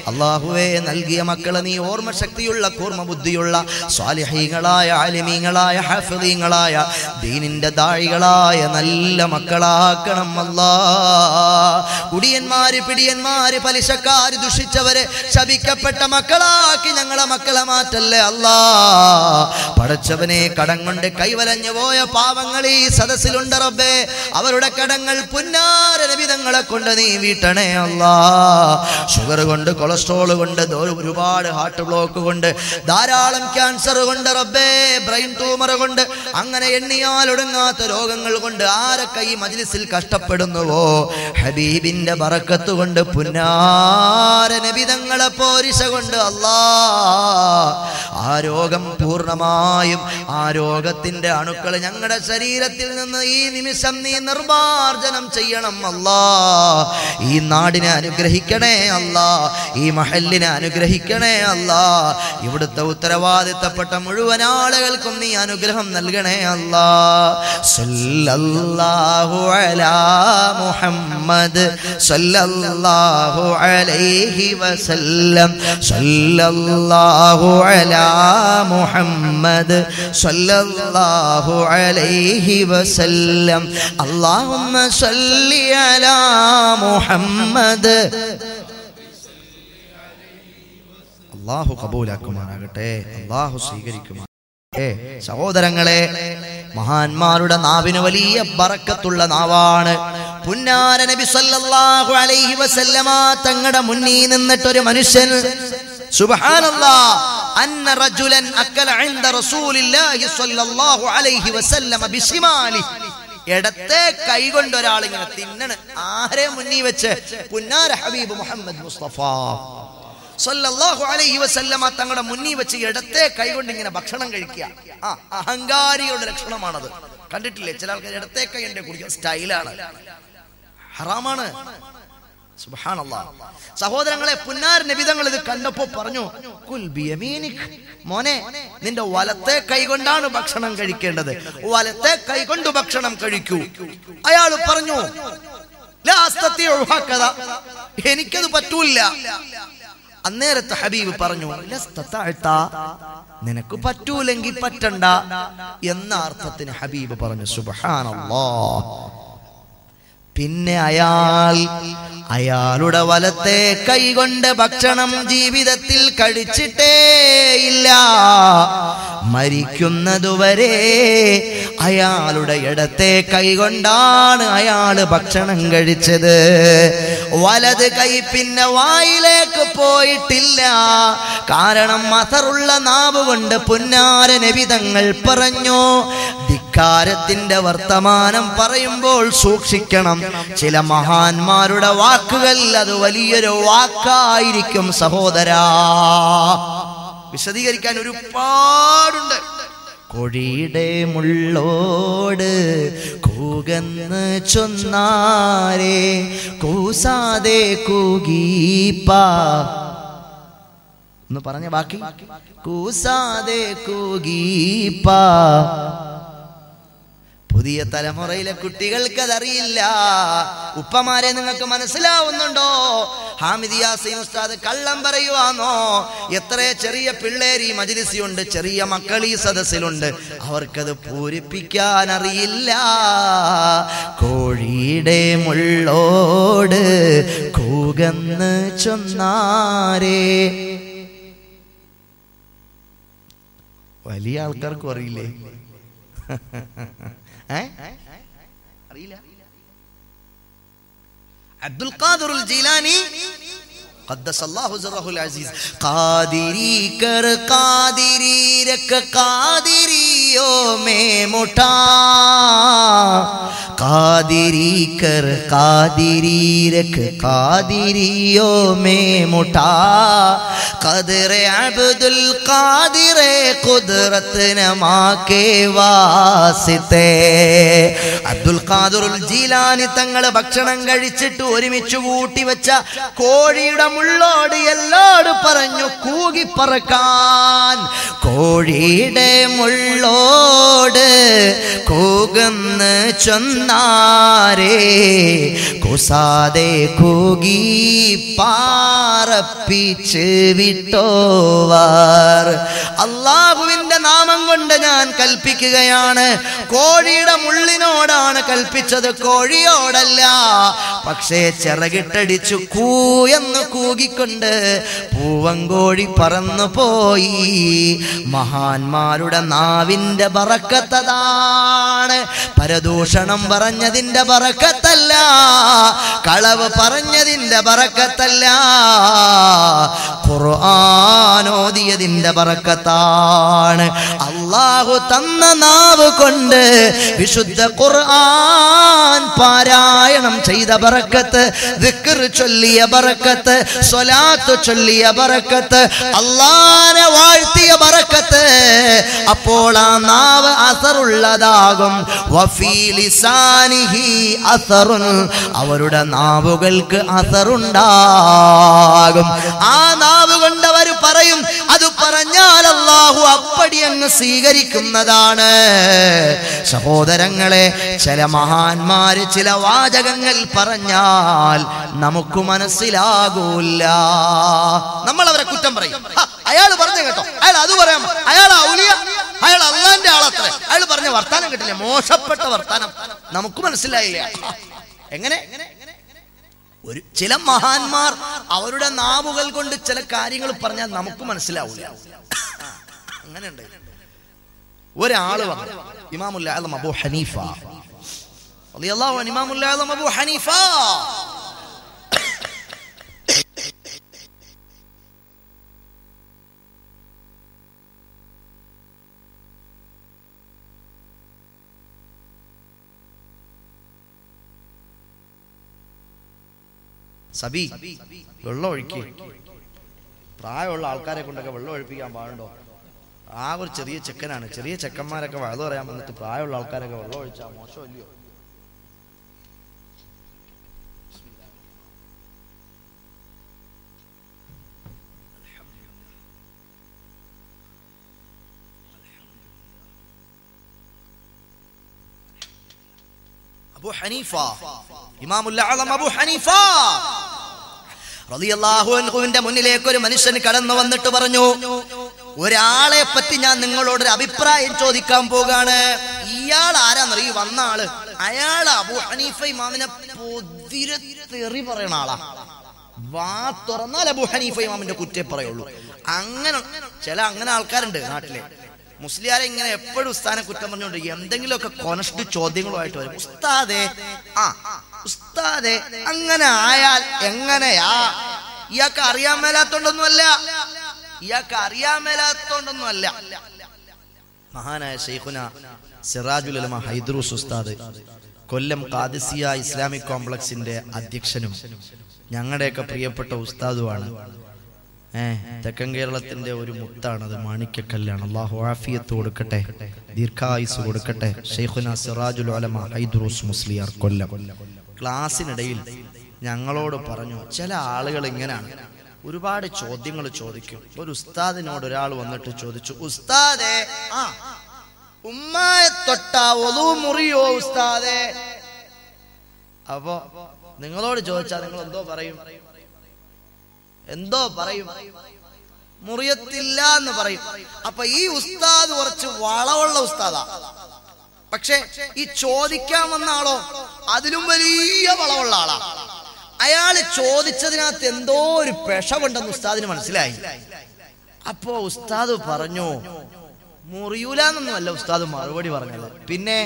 അല്ലാഹുവേ, നൽകിയ മക്കളെ നീ ഓർമ്മശക്തിയുള്ള കൂർമ്മ ബുദ്ധിയുള്ള സ്വാലിഹീങ്ങളായ ആലിമീങ്ങളായ ഹാഫിളീങ്ങളായ ദീനിന്റെ ദാഴികളായ നല്ല മക്കളാക്കണം അല്ലാഹ്. കുടിയന്മാര്, പിടിയന്മാര്, പലിശക്കാര്, ദുഷിച്ചവരെ ശപിക്കപ്പെട്ട മക്കളാക്കി ഞങ്ങളെ മക്കളെ മാറ്റല്ലേ അല്ലാഹ്. പടച്ചവനെ, കടം കൊണ്ട് കൈവലഞ്ഞു പോയ പാവങ്ങൾ ഈ സദസ്സിലുണ്ട് റബ്ബേ. അവരുടെ കടങ്ങൾ പുന്നാര നബിതങ്ങളെ കൊണ്ട് നീ വീട്ടണേ അല്ലാഹ്. ഷുഗർ കൊണ്ട്, കൊളസ്ട്രോൾ കൊണ്ട്, ഒരുപാട് ഹാർട്ട് ബ്ലോക്ക് കൊണ്ട്, ധാരാളം ക്യാൻസർ കൊണ്ട് റബ്ബേ, ബ്രെയിൻ ട്യൂമർ കൊണ്ട്, അങ്ങനെ എണ്ണിയാൽ ഒടുങ്ങാത്ത രോഗങ്ങൾ കൊണ്ട് ആരൊക്കെ ഈ മജ്ലിസിൽ കഷ്ടപ്പെടുന്നുവോ, ഹബീബിന്റെ ബറക്കത്ത് കൊണ്ട്, പുന്നാര നബിതങ്ങളെ പോരിശ കൊണ്ട് അല്ലാഹ്, ആ രോഗം പൂർണ്ണമായും, ആ രോഗത്തിന്റെ അണുക്കൾ ഞങ്ങളുടെ ശരീരത്തിൽ നിന്ന് ഈ നിമിഷം നീ നിർമാർജനം ചെയ്യണം അല്ലാഹ്. ഈ നാടിനെ അനുഗ്രഹിക്കണേ അല്ലാഹ്. ഈ മഹല്ലിനെ അനുഗ്രഹിക്കണേ അല്ലാഹ്. ഇവിടുത്തെ ഉത്തരവാദിത്തപ്പെട്ട മുഴുവൻ ആളുകൾക്കും നീ അനുഗ്രഹം നൽകണേ അല്ലാഹ്. സല്ലല്ലാഹു അലാ മുഹമ്മദ് സല്ലല്ലാഹു അലൈഹി വസല്ലം. സല്ലല്ലാഹു അലാ മുഹമ്മദ് സല്ലല്ലാഹു അലൈഹി വസല്ലം. അല്ലാഹുമ്മ സല്ലി അലാ മുഹമ്മദ്. അല്ലാഹു കബൂലാക്കുമാറാകട്ടെ, അല്ലാഹു സ്വീകരിക്കുമാറാകട്ടെ. സഹോദരങ്ങളെ, മഹാന്മാരുടെ നാവിന് വലിയ ബറക്കത്തുള്ള നാവാണ്. പുന്നാര നബി സല്ലല്ലാഹു അലൈഹി വസല്ലമ തങ്ങളുടെ മുന്നിൽ നിന്നിട്ടൊരു മനുഷ്യൻ, സുബ്ഹാനല്ലാഹ്, അന്ന റജുലൻ അക്കല ഇൻദ റസൂലില്ലാഹി സ്വല്ലല്ലാഹു അലൈഹി വസല്ലമ ബിശിമാലി. ഇടത്തെ കൈകൊണ്ട് ഒരാൾ ഇങ്ങനെ തിന്നണ്. ആരെ മുന്നിൽ വെച്ച്? പുന്നാര ഹബീബ് മുഹമ്മദ് മുസ്തഫ സല്ലല്ലാഹു അലൈഹി വസല്ലമ തങ്ങളുടെ മുന്നിൽ വെച്ച് ഇടത്തെ കൈകൊണ്ട് ഇങ്ങനെ ഭക്ഷണം കഴിക്കുക. അഹങ്കാരികളുടെ ലക്ഷണമാണത്. കണ്ടിട്ടില്ലേ? ചില ആൾക്കാർ ഇടത്തെ കൈ എന്റെ കുടിക്കാൻ സ്റ്റൈലാണ്, ഹറാമാണ്. സുബ്ഹാനല്ലാഹ്. സഹോദരങ്ങളെ, പുന്നാര നബിതങ്ങൾ ഇത് കണ്ടപ്പോ പറഞ്ഞു, കുൽ ബിയമീനിക്, മോനെ, നിന്റെ വലത്തെ കൈ കൊണ്ടാണ് ഭക്ഷണം കഴിക്കേണ്ടത്, വലത്തെ കൈ കൊണ്ട് ഭക്ഷണം കഴിക്കൂ. അയാൾ പറഞ്ഞു, ലാ അസ്തതിഉ ഹകദ, എനിക്കത് പറ്റൂല. അന്നേരത്തെ ഹബീബ് പറഞ്ഞു, ലസ്തതഅത, നിനക്ക് പറ്റൂലെങ്കിൽ പറ്റണ്ട എന്ന അർത്ഥത്തിന് ഹബീബ് പറഞ്ഞു. സുബ്ഹാനല്ലാഹ്. പിന്നെ അയാളുടെ വലത്തെ കൈകൊണ്ട് ഭക്ഷണം ജീവിതത്തിൽ കഴിച്ചിട്ടേ ഇല്ല. മരിക്കുന്നതുവരെ അയാളുടെ ഇടത്തെ കൈകൊണ്ടാണ് അയാൾ ഭക്ഷണം കഴിച്ചത്. വലത് കൈ പിന്നെ വായിലേക്ക് പോയിട്ടില്ല. കാരണം മസറുള്ള നാവ് കൊണ്ട് പുന്നാര നബിതങ്ങൾ പറഞ്ഞു, ധിക്കാരത്തിന്റെ വർത്തമാനം പറയുമ്പോൾ സൂക്ഷിക്കണം. ചില മഹാന്മാരുടെ വാക്കുകൾ അത് വലിയൊരു വാക്കായിരിക്കും സഹോദരാ. വിശദീകരിക്കാൻ ഒരുപാടുണ്ട്. കോഴിയുടെ മുള്ളോട് കൂകന്ന് ചൊന്നാരേ കൂസാതെ കൂകീപ്പാ ഒന്ന് പറഞ്ഞ ബാക്കി കൂസാതെ കൂകീപ്പാ. പുതിയ തലമുറയിലെ കുട്ടികൾക്ക് അതറിയില്ല. ഉപ്പമാരെ നിങ്ങൾക്ക് മനസ്സിലാവുന്നുണ്ടോ? ഹാമിദ് യാസീൻ ഉസ്താദ് കള്ളം പറയുവാന്നോ? എത്ര ചെറിയ പിള്ളേര് ഈ മജ്‌ലിസിലുണ്ട്, ചെറിയ മക്കൾ ഈ സദസ്സിലുണ്ട്, അവർക്കത് പൂരിപ്പിക്കാൻ അറിയില്ല. കോഴിയുടെ മുള്ളോട് കൂകന്ന് ചൊന്നാരേ. വലിയ ആൾക്കാർക്കും അറിയില്ലേ? അറിയില്ല. അബ്ദുൽ ഖാദിറുൽ ജീലാനി ഖദ്ദസല്ലാഹു സിറഹുൽ അസീസ് ഖാദിരി കർ ഖാദിരി രഖ ഖാദിരിയോ മേ മുഠാ ഖാദിരി കർ ഖാദിരി രഖ ഖാദിരിയോ മേ മുഠാ ഖദറെ അബ്ദുൽ ഖാദിറെ ഖുദ്റത് നമാ കെ വാസിതേ. അബ്ദുൽ ഖാദിറുൽ ജീലാനി തങ്ങൾ ഭക്ഷണം കഴിച്ചിട്ട് ഒരുമിച്ച് കൂട്ടി വെച്ച കോഴിയുടെ മുള്ളോട് എല്ലാട് പറഞ്ഞു കൂകി പറക്കാൻ. കോഴിയുടെ മുള്ളോട് കൂകുന്ന് ചൊന്നാരേ കുസാതെ കൂകി പാറപ്പിച്ച് വിട്ടോവാർ. അല്ലാഹുവിന്റെ നാമം കൊണ്ട് ഞാൻ കൽപ്പിക്കുകയാണ്, കോഴിയുടെ മുള്ളിനോടാണ് കൽപ്പിച്ചത്, കോഴിയോടല്ല. പക്ഷേ ചിറകിട്ടടിച്ചു കൂ എന്ന് കൂകിക്കൊണ്ട് പൂവങ്കോഴി പറന്നു പോയി. മഹാന്മാരുടെ നാവിന്റെ ബറക്കത്തതാണ്. പരദൂഷണം പറഞ്ഞതിന്റെ ബറക്കത്തല്ല, കളവ് പറഞ്ഞതിന്റെ ബറക്കത്തല്ല, ഖുർആൻ ഓതിയതിന്റെ ബറക്കത്താണ്. അല്ലാഹു തന്ന നാവ് കൊണ്ട് വിശുദ്ധ ഖുർആൻ പാരായണം ചെയ്ത ബറക്കത്ത്, ദിക്ർ ചൊല്ലിയ ബറക്കത്ത്, സ്വലാത്ത് ചൊല്ലിയ ബറക്കത്ത്, അല്ലാഹനെ വാഴ്ത്തിയ ബറക്കത്ത്. അപ്പോൾ ആ നാവ് അസറുള്ളതാകും. വഫീ ലിസാനിഹി അസറുൻ, അവരുടെ നാവുകൾക്ക് അസറുണ്ടാകും. ആ നാവ് കൊണ്ട് അവർ പറയും, അത് പറഞ്ഞാൽ അല്ലാഹു അപ്പടി അങ്ങ് സ്വീകരിക്കുന്നതാണ്. സഹോദരങ്ങളെ, ചില മഹാന്മാര് ചില വാചകങ്ങൾ പറഞ്ഞാൽ നമുക്ക് മനസ്സിലാകൂല. നമ്മൾ അവരെ കുറ്റം പറയും. അയാൾ പറഞ്ഞു കേട്ടോ, അയാൾ അത് പറയാം, അയാൾ ഔലിയ, അയാൾ അള്ളാന്റെ ആളത്ര, അയാൾ പറഞ്ഞ വർത്താനം കേട്ടില്ലേ, മോശപ്പെട്ട വർത്താനം, നമുക്ക് മനസ്സിലായില്ല. എങ്ങനെ? ചില മഹാന്മാർ അവരുടെ നാവുകൾ കൊണ്ട് ചില കാര്യങ്ങൾ പറഞ്ഞാൽ നമുക്ക് മനസ്സിലാവൂല. അങ്ങനെയുണ്ട്. ഒരാള് വന്നു, ഇമാമുൽ ആലം അബൂ ഹനീഫ റളിയല്ലാഹു അൻഹു, ഇമാമുൽ ആലം അബൂ ഹനീഫ സബി വെള്ളം ഒഴിക്കുക. പ്രായമുള്ള ആൾക്കാരെ കൊണ്ടൊക്കെ വെള്ളം ഒഴിപ്പിക്കാൻ പാടുണ്ടോ? ആ ഒരു ചെറിയ ചെക്കനാണ്. ചെറിയ ചെക്കന്മാരൊക്കെ വഴുതു പറയാൻ വന്നിട്ട് പ്രായമുള്ള ആൾക്കാരൊക്കെ വെള്ളം ഒഴിച്ചാൽ മോശമല്ലയോ? അബൂ ഹനീഫ, ഇമാമുൽ ആലം അബൂ ഹനീഫ റളിയല്ലാഹു അൻഹുവിന്റെ മുന്നിലേക്ക് ഒരു മനുഷ്യൻ കടന്നു വന്നിട്ട് പറഞ്ഞു, ഒരാളെ പറ്റി ഞാൻ നിങ്ങളോടൊരു അഭിപ്രായം ചോദിക്കാൻ പോകാണ്. ഇയാൾ ആരാന്നറിയോ? വന്ന ആള്, അയാൾ അബൂ ഹനീഫ ഇമാമിനെ തെറി പറയണ ആളാ. വാ തുറന്നാൽ അബൂ ഹനീഫ ഇമാമിന്റെ കുറ്റേ പറയുള്ളൂ. അങ്ങനെ അങ്ങനെ ആൾക്കാരുണ്ട് നാട്ടിലെ. മുസ്ലിയാരെ ഇങ്ങനെ എപ്പോഴും ഉസ്താദിനെ കുറ്റം പറഞ്ഞുകൊണ്ട് എന്തെങ്കിലുമൊക്കെ കൊനഷ്ട് ചോദ്യങ്ങളുമായിട്ട് വരും. ഉസ്താദേ, ഉസ്താദേ, അങ്ങനെ ആയാൽ എങ്ങനെയാ? ഇയാൾക്ക് അറിയാൻ മേലാത്തോണ്ടൊന്നുമല്ല, മഹാനായ ശൈഖുന സിറാജുൽ ഉലമ ഹൈദ്രൂസ് ഉസ്താദ്, കൊല്ലം ഖാദിസിയ ഇസ്ലാമിക് കോംപ്ലക്സിന്റെ അധ്യക്ഷനും ഞങ്ങളുടെയൊക്കെ പ്രിയപ്പെട്ട ഉസ്താദുമാണ്. തെക്കൻ കേരളത്തിന്റെ ഒരു മുത്താണത്, മാണിക്കക്കല്ലാണ്. അള്ളാഹു ആഫിയത്ത് കൊടുക്കട്ടെ, ദീർഘായുസ് കൊടുക്കട്ടെ. ശൈഖുനാ സിറാജുൽ ഉലമ ഹൈദ്രൂസ് മുസ്ലിയാർ കൊല്ലം ക്ലാസ്സിനിടയിൽ ഞങ്ങളോട് പറഞ്ഞു, ചില ആളുകൾ ഇങ്ങനെയാണ്, ഒരുപാട് ചോദ്യങ്ങൾ ചോദിക്കും. ഒരു ഉസ്താദിനോട് ഒരാൾ വന്നിട്ട് ചോദിച്ചു, ഉസ്താദേ ഉമ്മയെ തൊട്ടാ ഒളു മുറിയോ ഉസ്താദേ? അപ്പോ നിങ്ങളോട് ചോദിച്ചാൽ നിങ്ങൾ എന്തോ പറയും? മുറിയത്തില്ല എന്ന് പറയും. അപ്പൊ ഈ ഉസ്താദ് കുറച്ച് വളവുള്ള ഉസ്താദാ. പക്ഷെ ഈ ചോദിക്കാൻ വന്ന ആളോ അതിലും വലിയ വളവുള്ള ആളാ. അയാള് ചോദിച്ചതിനകത്ത് എന്തോ ഒരു പെശവുണ്ടെന്ന് ഉസ്താദിന് മനസ്സിലായി. അപ്പോ ഉസ്താദ് പറഞ്ഞു, മുറിയൂലെന്നൊന്നുമല്ല ഉസ്താദ് മറുപടി പറഞ്ഞത്. പിന്നെ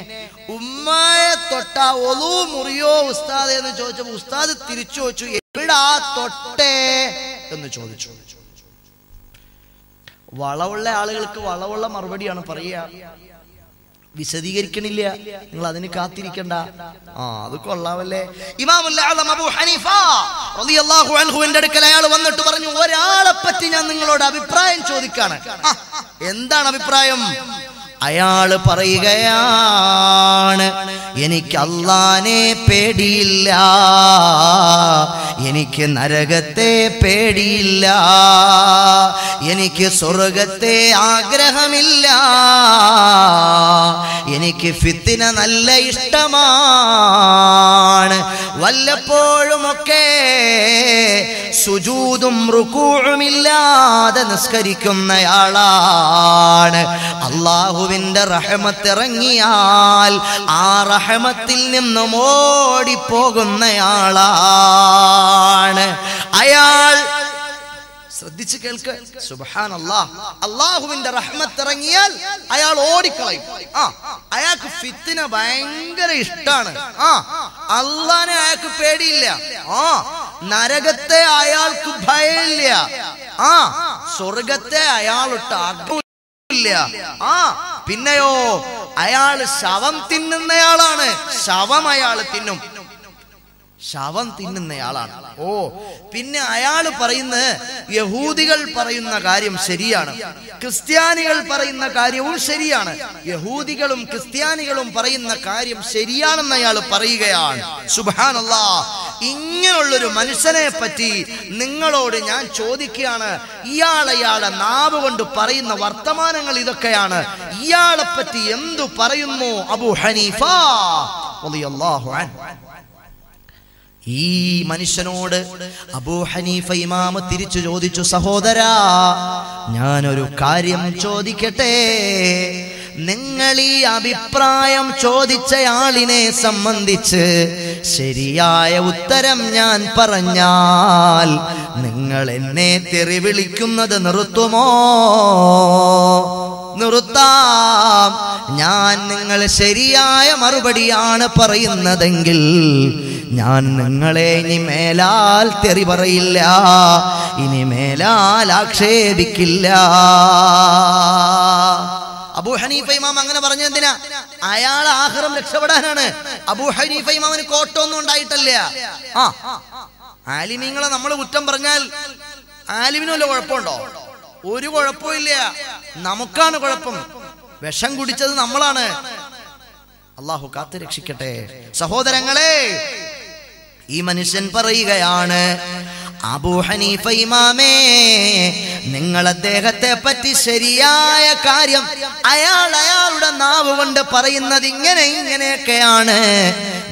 ഉമ്മയെ തൊട്ടാ ഒളു മുറിയോ ഉസ്താദ് എന്ന് ചോദിച്ചപ്പോ ഉസ്താദ് തിരിച്ചു ചോദിച്ചു, എവിടാ തൊട്ടേ എന്ന് ചോദിച്ചു. വളവുള്ള ആളുകൾക്ക് വളവുള്ള മറുപടിയാണ് പറയുക, വിശദീകരിക്കണില്ല. നിങ്ങൾ അതിന് കാത്തിരിക്കണ്ട. അത് കൊള്ളാവല്ലേ. ഇമാമുൽ അഅ്ലം അബൂ ഹനീഫ റളിയല്ലാഹു അൻഹുവിന്റെ അടുക്കൽ അയാൾ വന്നിട്ട് പറഞ്ഞു, ഒരാളെ പറ്റി ഞാൻ നിങ്ങളോട് അഭിപ്രായം ചോദിക്കാണ്. എന്താണ് അഭിപ്രായം? അയാള് പറയുകയാണ്, എനിക്ക് അല്ലാഹനെ പേടിയില്ല, എനിക്ക് നരകത്തെ പേടിയില്ല, എനിക്ക് സ്വർഗത്തെ ആഗ്രഹമില്ല, എനിക്ക് ഫിത്ന നല്ല ഇഷ്ടമാണ്, വല്ലപ്പോഴുമൊക്കെ സുജൂദും റുകൂഉമില്ലാതെ നിസ്കരിക്കുന്നയാളാണ്. അല്ലാഹുവിന്റെ റഹ്മത്ത് ഇറങ്ങിയാൽ ആ റഹ്മത്തിൽ നിന്നും ഓടിപ്പോകുന്നയാളാണ് അയാൾ. ശ്രദ്ധിച്ച് കേൾക്ക്, സുബ്ഹാനല്ലാഹ്. അല്ലാഹുവിന്റെ റഹ്മത്ത് ഇറങ്ങിയാൽ അയാൾ ഓടിക്കളയും. അയാൾക്ക് ഫിത്ന ഭയങ്കര ഇഷ്ടാണ്. അല്ലാഹനെ അയാൾക്ക് പേടിയില്ല. നരകത്തെ അയാൾക്ക് ഭയമില്ല. സ്വർഗത്തെ അയാളൊട്ട് ആഗ്രഹമില്ല. പിന്നെയോ അയാൾ ശവം തിന്നുന്നയാളാണ്. ശവം അയാൾ തിന്നും, ശവം തിന്നുന്നയാളാണ്. പിന്നെ അയാൾ പറയുന്നത് യഹൂദികൾ പറയുന്ന കാര്യം ശരിയാണ്, ക്രിസ്ത്യാനികൾ പറയുന്ന കാര്യവും ശരിയാണ്. യഹൂദികളും ക്രിസ്ത്യാനികളും പറയുന്ന കാര്യം ശരിയാണെന്ന് അയാൾ പറയുകയാണ്. സുബ്ഹാനല്ലാഹ്. ഇങ്ങനെയുള്ളൊരു മനുഷ്യനെ പറ്റി നിങ്ങളോട് ഞാൻ ചോദിക്കുകയാണ്, ഇയാളെ നാവ് കൊണ്ട് പറയുന്ന വർത്തമാനങ്ങൾ ഇതൊക്കെയാണ്. ഇയാളെ പറ്റി എന്തു പറയുന്നു അബൂ ഹനീഫ റളിയല്ലാഹു അൻഹു? ഈ മനുഷ്യനോട് അബൂ ഹനീഫ ഇമാം തിരിച്ചു ചോദിച്ചു, സഹോദരാ, ഞാനൊരു കാര്യം ചോദിക്കട്ടെ. നിങ്ങൾ ഈ അഭിപ്രായം ചോദിച്ചയാളിനെ സംബന്ധിച്ച് ശരിയായ ഉത്തരം ഞാൻ പറഞ്ഞാൽ നിങ്ങൾ എന്നെ തെറി വിളിക്കുന്നത് നിർത്തുമോ? നിർത്താം. ഞാൻ നിങ്ങൾ ശരിയായ മറുപടിയാണ് പറയുന്നതെങ്കിൽ ഞാൻ നിങ്ങളെ ഇനി മേലാൽ തെറി പറയില്ല, ഇനി മേലാൽ ആക്ഷേപിക്കില്ല. അബൂ ഹനീഫ ഇമാം അങ്ങനെ പറഞ്ഞ എന്തിനാ? അയാൾ ആഖിറം രക്ഷപ്പെടാനാണ്. അബൂ ഹനീഫ ഇമാമിന് കോട്ടൊന്നും ഉണ്ടായിട്ടല്ല. ആലിമീങ്ങളെ നമ്മൾ കുറ്റം പറഞ്ഞാൽ ആലിമിന് വല്ല കുഴപ്പമുണ്ടോ? ഒരു കുഴപ്പമില്ല. നമുക്കാണ് കുഴപ്പം. വിഷം കുടിച്ചത് നമ്മളാണ്. അള്ളാഹു കാത്തു രക്ഷിക്കട്ടെ. സഹോദരങ്ങളെ, ഈ മനുഷ്യൻ പറയുകയാണ്, അബൂ ഹനീഫ ഇമാമേ, നിങ്ങൾ അദ്ദേഹത്തെ പറ്റി ശരിയായ കാര്യം അയാളുടെ നാവ് കൊണ്ട് പറയുന്നത് ഇങ്ങനെയൊക്കെയാണ്.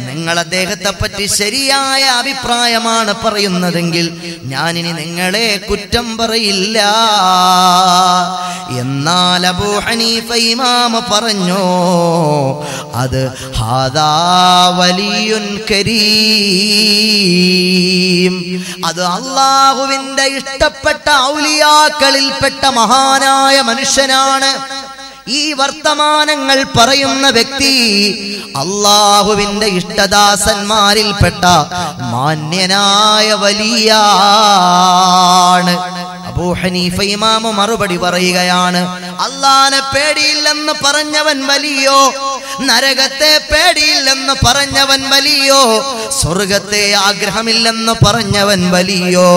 നിങ്ങൾ അദ്ദേഹത്തെ പറ്റി ശരിയായ അഭിപ്രായമാണ് പറയുന്നതെങ്കിൽ ഞാനിനി നിങ്ങളെ കുറ്റം പറയില്ല. എന്നാൽ അബൂ ഹനീഫ ഇമാം പറഞ്ഞു, അത് ഹാദാ വലിയുൻ കരീം, അത് അല്ലാഹുവിന്റെ ഇഷ്ടപ്പെട്ട ഔലിയാക്കളിൽപ്പെട്ട മഹാനായ മനുഷ്യനാണ്. ഈ വർത്തമാനങ്ങൾ പറയുന്ന വ്യക്തി അല്ലാഹുവിന്റെ ഇഷ്ടദാസന്മാരിൽപ്പെട്ട മാന്യനായ വലിയാണ്. അബൂ ഹനീഫ ഇമാം മറുപടി പറയുകയാണ്, അല്ലാഹനെ പേടിയില്ലെന്ന് പറഞ്ഞവൻ വലിയോ, നരകത്തെ പേടിയില്ലെന്ന് പറഞ്ഞവൻ വലിയോ, സ്വർഗത്തെ ആഗ്രഹമില്ലെന്ന് പറഞ്ഞവൻ വലിയോ,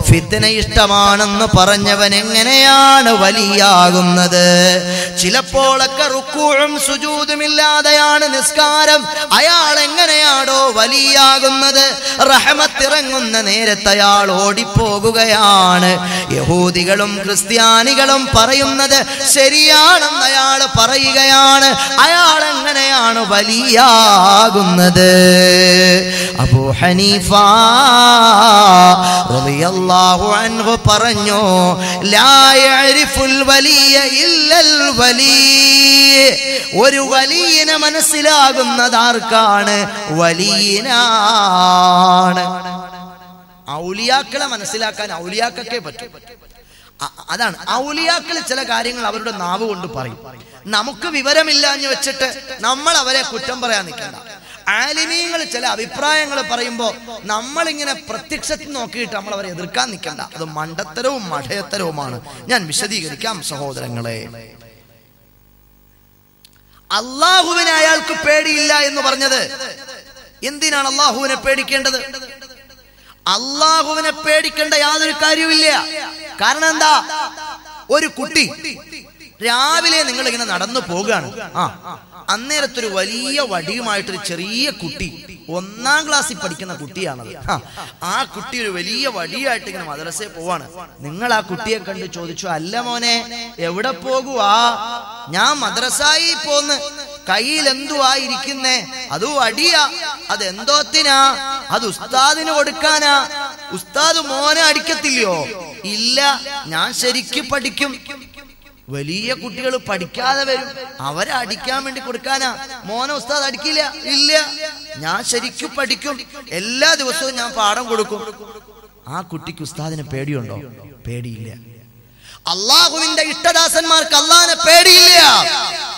ഫിത്ന ഇഷ്ടമാണെന്ന് പറഞ്ഞവൻ എങ്ങനെയാണ് വലിയാകുന്നത്? ചിലപ്പോഴൊക്കെ റുക്കൂഉം സുജൂദും ഇല്ലാതെയാണ് നിസ്കാരം, അയാൾ എങ്ങനെയാണോ വലിയാകുന്നത്? റഹ്മത്തിറങ്ങുന്ന നേരത്തെ അയാൾ ഓടിപ്പോകുകയാണ്. യഹൂദികളും ക്രിസ്ത്യാനികളും പറയുന്നത് ശരിയാണെന്ന് അയാൾ പറയുകയാണ്. അയാൾ എങ്ങനെയാണ് വലിയാകുന്നത്? അബൂ ഹനീഫ റളിയല്ലാഹു അൻഹു പറഞ്ഞു, ലാ യഅരിഫുൽ വലിയ ഇല്ലൽ വലി. ഒരു വലിയനെ മനസ്സിലാകുന്നത് ആർക്കാണ്? വലിയനാണ്. ഔലിയാക്കളെ മനസ്സിലാക്കാൻ ഔലിയാക്കേ പറ്റും. അതാണ് ഔലിയാക്കൾ ചില കാര്യങ്ങൾ അവരുടെ നാവ് കൊണ്ട് പറയും. നമുക്ക് വിവരമില്ലാഞ്ഞു വെച്ചിട്ട് നമ്മൾ അവരെ കുറ്റം പറയാൻ നിൽക്കണ്ട. ആലിമീങ്ങൾ ചില അഭിപ്രായങ്ങൾ പറയുമ്പോൾ നമ്മളിങ്ങനെ പ്രത്യക്ഷത്തിൽ നോക്കിയിട്ട് നമ്മൾ അവരെ എതിർക്കാൻ നിൽക്കണ്ട. അത് മണ്ടത്തരവും മഠയത്തരവുമാണ്. ഞാൻ വിശദീകരിക്കാം സഹോദരങ്ങളെ. അള്ളാഹുവിനെ അയാൾക്ക് പേടിയില്ല എന്ന് പറഞ്ഞത് എന്തിനാണ്? അള്ളാഹുവിനെ പേടിക്കേണ്ടത്? അള്ളാഹുവിനെ പേടിക്കേണ്ട യാതൊരു കാര്യവുമില്ല. കാരണം എന്താ? ഒരു കുട്ടി രാവിലെ നിങ്ങൾ ഇങ്ങനെ നടന്നു പോകുകയാണ്. അന്നേരത്തൊരു വലിയ വടിയുമായിട്ടൊരു ചെറിയ കുട്ടി, 1ാം ക്ലാസ്സിൽ പഠിക്കുന്ന കുട്ടിയാണത്. ആ കുട്ടി ഒരു വലിയ വടിയായിട്ട് ഇങ്ങനെ മദ്രസയിൽ പോവാണ്. നിങ്ങൾ ആ കുട്ടിയെ കണ്ട് ചോദിച്ചു, അല്ല മോനെ എവിടെ പോകുവാ? ഞാൻ മദ്രസയിൽ പോന്ന്. കയ്യിൽ എന്തുവായിരിക്കുന്നേ? അത് വടിയാ. അതെന്തോത്തിനാ? അത് ഉസ്താദിന് കൊടുക്കാനാ. ഉസ്താദ് മോനെ അടിക്കത്തില്ലയോ? ഇല്ല, ഞാൻ ശരിക്ക് പഠിക്കും. വലിയ കുട്ടികൾ പഠിക്കാതെ വരും, അവരെ അടിക്കാൻ വേണ്ടി കൊടുക്കാനാ. മോനെ ഉസ്താദ് അടിക്കില്ല. ഇല്ല, ഞാൻ ശരിക്കും പഠിക്കും. എല്ലാ ദിവസവും ഞാൻ പാഠം കൊടുക്കും. ആ കുട്ടിക്ക് ഉസ്താദിനെ പേടിയുണ്ടോ? പേടിയില്ല. അള്ളാഹുവിന്റെ ഇഷ്ടദാസന്മാർക്ക് അള്ളാഹിനെ പേടിയില്ല.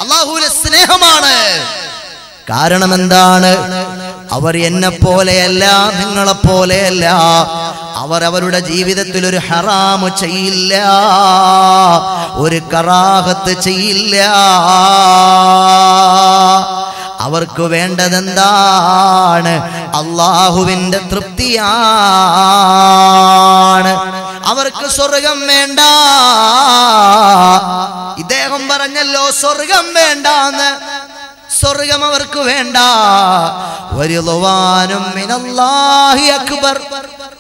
അള്ളാഹുവിന്റെ സ്നേഹമാണ്. കാരണം എന്താണ്? അവർ എന്നെ പോലെയല്ല, നിങ്ങളെ പോലെയല്ല. അവർ അവരുടെ ജീവിതത്തിൽ ഒരു ഹറാമ് ചെയ്യില്ല, ഒരു കറാഹത്ത് ചെയ്യില്ല. അവർക്ക് വേണ്ടതെന്താണ്? അള്ളാഹുവിന്റെ തൃപ്തിയാണ്. അവർക്ക് സ്വർഗം വേണ്ട. ഇദ്ദേഹം പറഞ്ഞല്ലോ സ്വർഗം വേണ്ടാന്ന്. സ്വർഗം അവർക്ക് വേണ്ട. വരിളുവാനും മിനല്ലാഹി അക്ബർ.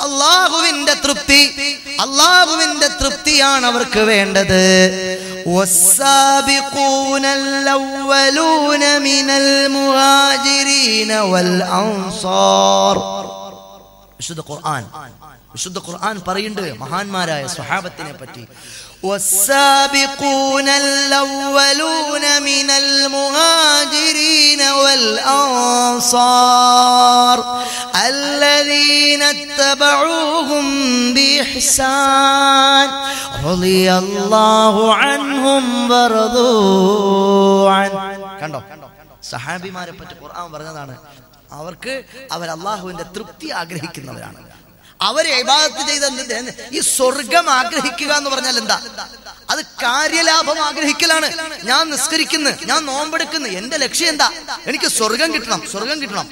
അള്ളാഹുവിന്റെ തൃപ്തി, അള്ളാഹുവിന്റെ തൃപ്തിയാണ് അവർക്ക് വേണ്ടത്. വസ്സാബിഖൂനൽ അവ്വലൂന മിനൽ മുഹാജിരീന വൽ അൻസാർ. വിശുദ്ധ ഖുർആൻ പറയുന്നുണ്ട് മഹാന്മാരായ സ്വഹാബത്തിനെ പറ്റി. والسابقون الأولون من المهاجرين والأنصار الذين اتبعوهم بإحسان رضي الله عنهم ورضوا عنه. കണ്ടോ, സഹാബിമാരെ പറ്റി ഖുർആൻ പറഞ്ഞതാണ്. അവർ അല്ലാഹുവിന്റെ തൃപ്തി ആഗ്രഹിക്കുന്നവരാണ്. അവരെ ഇബാദത്ത് ചെയ്ത ഈ സ്വർഗം ആഗ്രഹിക്കുക എന്ന് പറഞ്ഞാൽ എന്താ? അത് കാര്യലാഭം ആഗ്രഹിക്കലാണ്. ഞാൻ നിസ്കരിക്കുന്നു, ഞാൻ നോമ്പെടുക്കുന്നു, എന്റെ ലക്ഷ്യം എന്താ? എനിക്ക് സ്വർഗം കിട്ടണം, സ്വർഗം കിട്ടണം.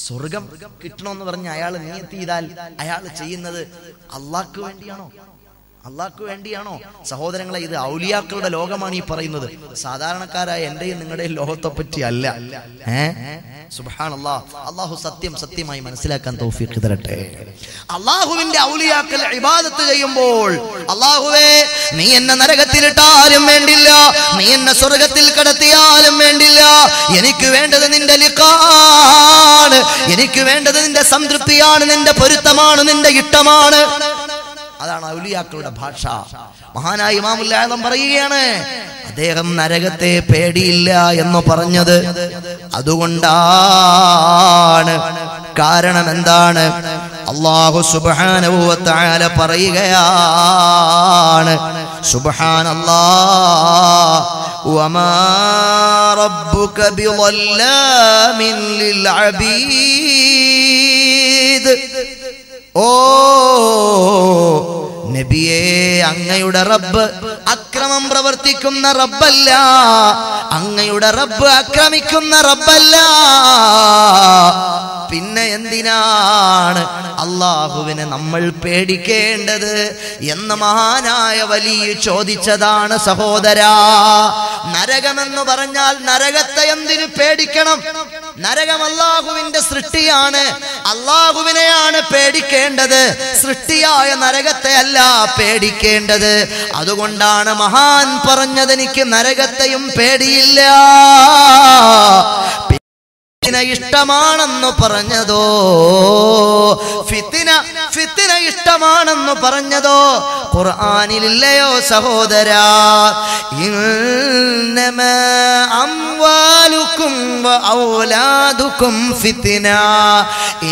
സ്വർഗം കിട്ടണമെന്ന് പറഞ്ഞ് അയാൾ നിയത്ത് ചെയ്താൽ അയാൾ ചെയ്യുന്നത് അള്ളാഹ്ക്ക് വേണ്ടിയാണോ? അള്ളാഹ്ക്ക് വേണ്ടിയാണോ? സഹോദരങ്ങളെ, ഇത് ഔലിയാക്കളുടെ ലോകമാണ് ഈ പറയുന്നത്. സാധാരണക്കാരായ എന്റെയും നിങ്ങളുടെയും ലോകത്തെ പറ്റി അല്ല. സുബ്ഹാനല്ലാഹ്. അള്ളാഹു സത്യമായി മനസ്സിലാക്കാൻ തൗഫീഖ് തരട്ടെ. അള്ളാഹുവിന്റെ ഔലിയാക്കൾ ഇബാദത്ത് ചെയ്യുമ്പോൾ, അള്ളാഹുവേ നീ എന്നെ നരകത്തിലിട്ടാലും വേണ്ടില്ല, നീ എന്നെ സ്വർഗത്തിൽ കടത്തിയാലും വേണ്ടില്ല, എനിക്ക് വേണ്ടത് നിന്റെ ലിഖാണ്, എനിക്ക് വേണ്ടത് നിന്റെ സംതൃപ്തിയാണ്, നിന്റെ പൊരുത്തമാണ്, നിന്റെ ഇഷ്ടമാണ്. അതാണ് ഔലിയാക്കളുടെ ഭാഷ. മഹാനായ ഇമാമുൽ ആദം പറയുകയാണ്, അദ്ദേഹം നരകത്തെ പേടിയില്ല എന്ന് പറഞ്ഞത് അതുകൊണ്ടാണ്. കാരണം എന്താണ്? അല്ലാഹു സുബ്ഹാനഹു വ തആല പറയുകയാണ്, സുബ്ഹാനല്ലാഹ് വമാ റബ്ബുക ബിളല്ലാമിൻ ലിൽ അബീദ്. ഓ നബിയേ, അങ്ങയുടെ റബ്ബ് അക്രമം പ്രവർത്തിക്കുന്ന റബ്ബല്ല, അങ്ങയുടെ റബ്ബ് ആക്രമിക്കുന്ന റബ്ബല്ല. പിന്നെ എന്തിനാണ് അള്ളാഹുവിനെ നമ്മൾ പേടിക്കേണ്ടത് എന്ന മഹാനായ വലിയ ചോദിച്ചതാണ് സഹോദരാ. നരകമെന്ന് പറഞ്ഞാൽ നരകത്തെ എന്തിനു പേടിക്കണം? നരകം അള്ളാഹുവിന്റെ സൃഷ്ടിയാണ്, അള്ളാഹുവിനെയാണ് പേടിക്കേണ്ടത്, സൃഷ്ടിയായ നരകത്തെ അല്ല പേടിക്കേണ്ടത്. അതുകൊണ്ടാണ് മഹാൻ പറഞ്ഞത്, എനിക്ക് നരകത്തെയും പേടിയില്ല. ഇഷ്ടമാണെന്ന് പറഞ്ഞതോ, ഫിത്തിന ഇഷ്ടമാണെന്ന് പറഞ്ഞതോ ഖുർആനിലില്ലയോ സഹോദരാ? ഇന്നമാ അംവാലുക്കും വഔലാദുക്കും ഫിത്ന,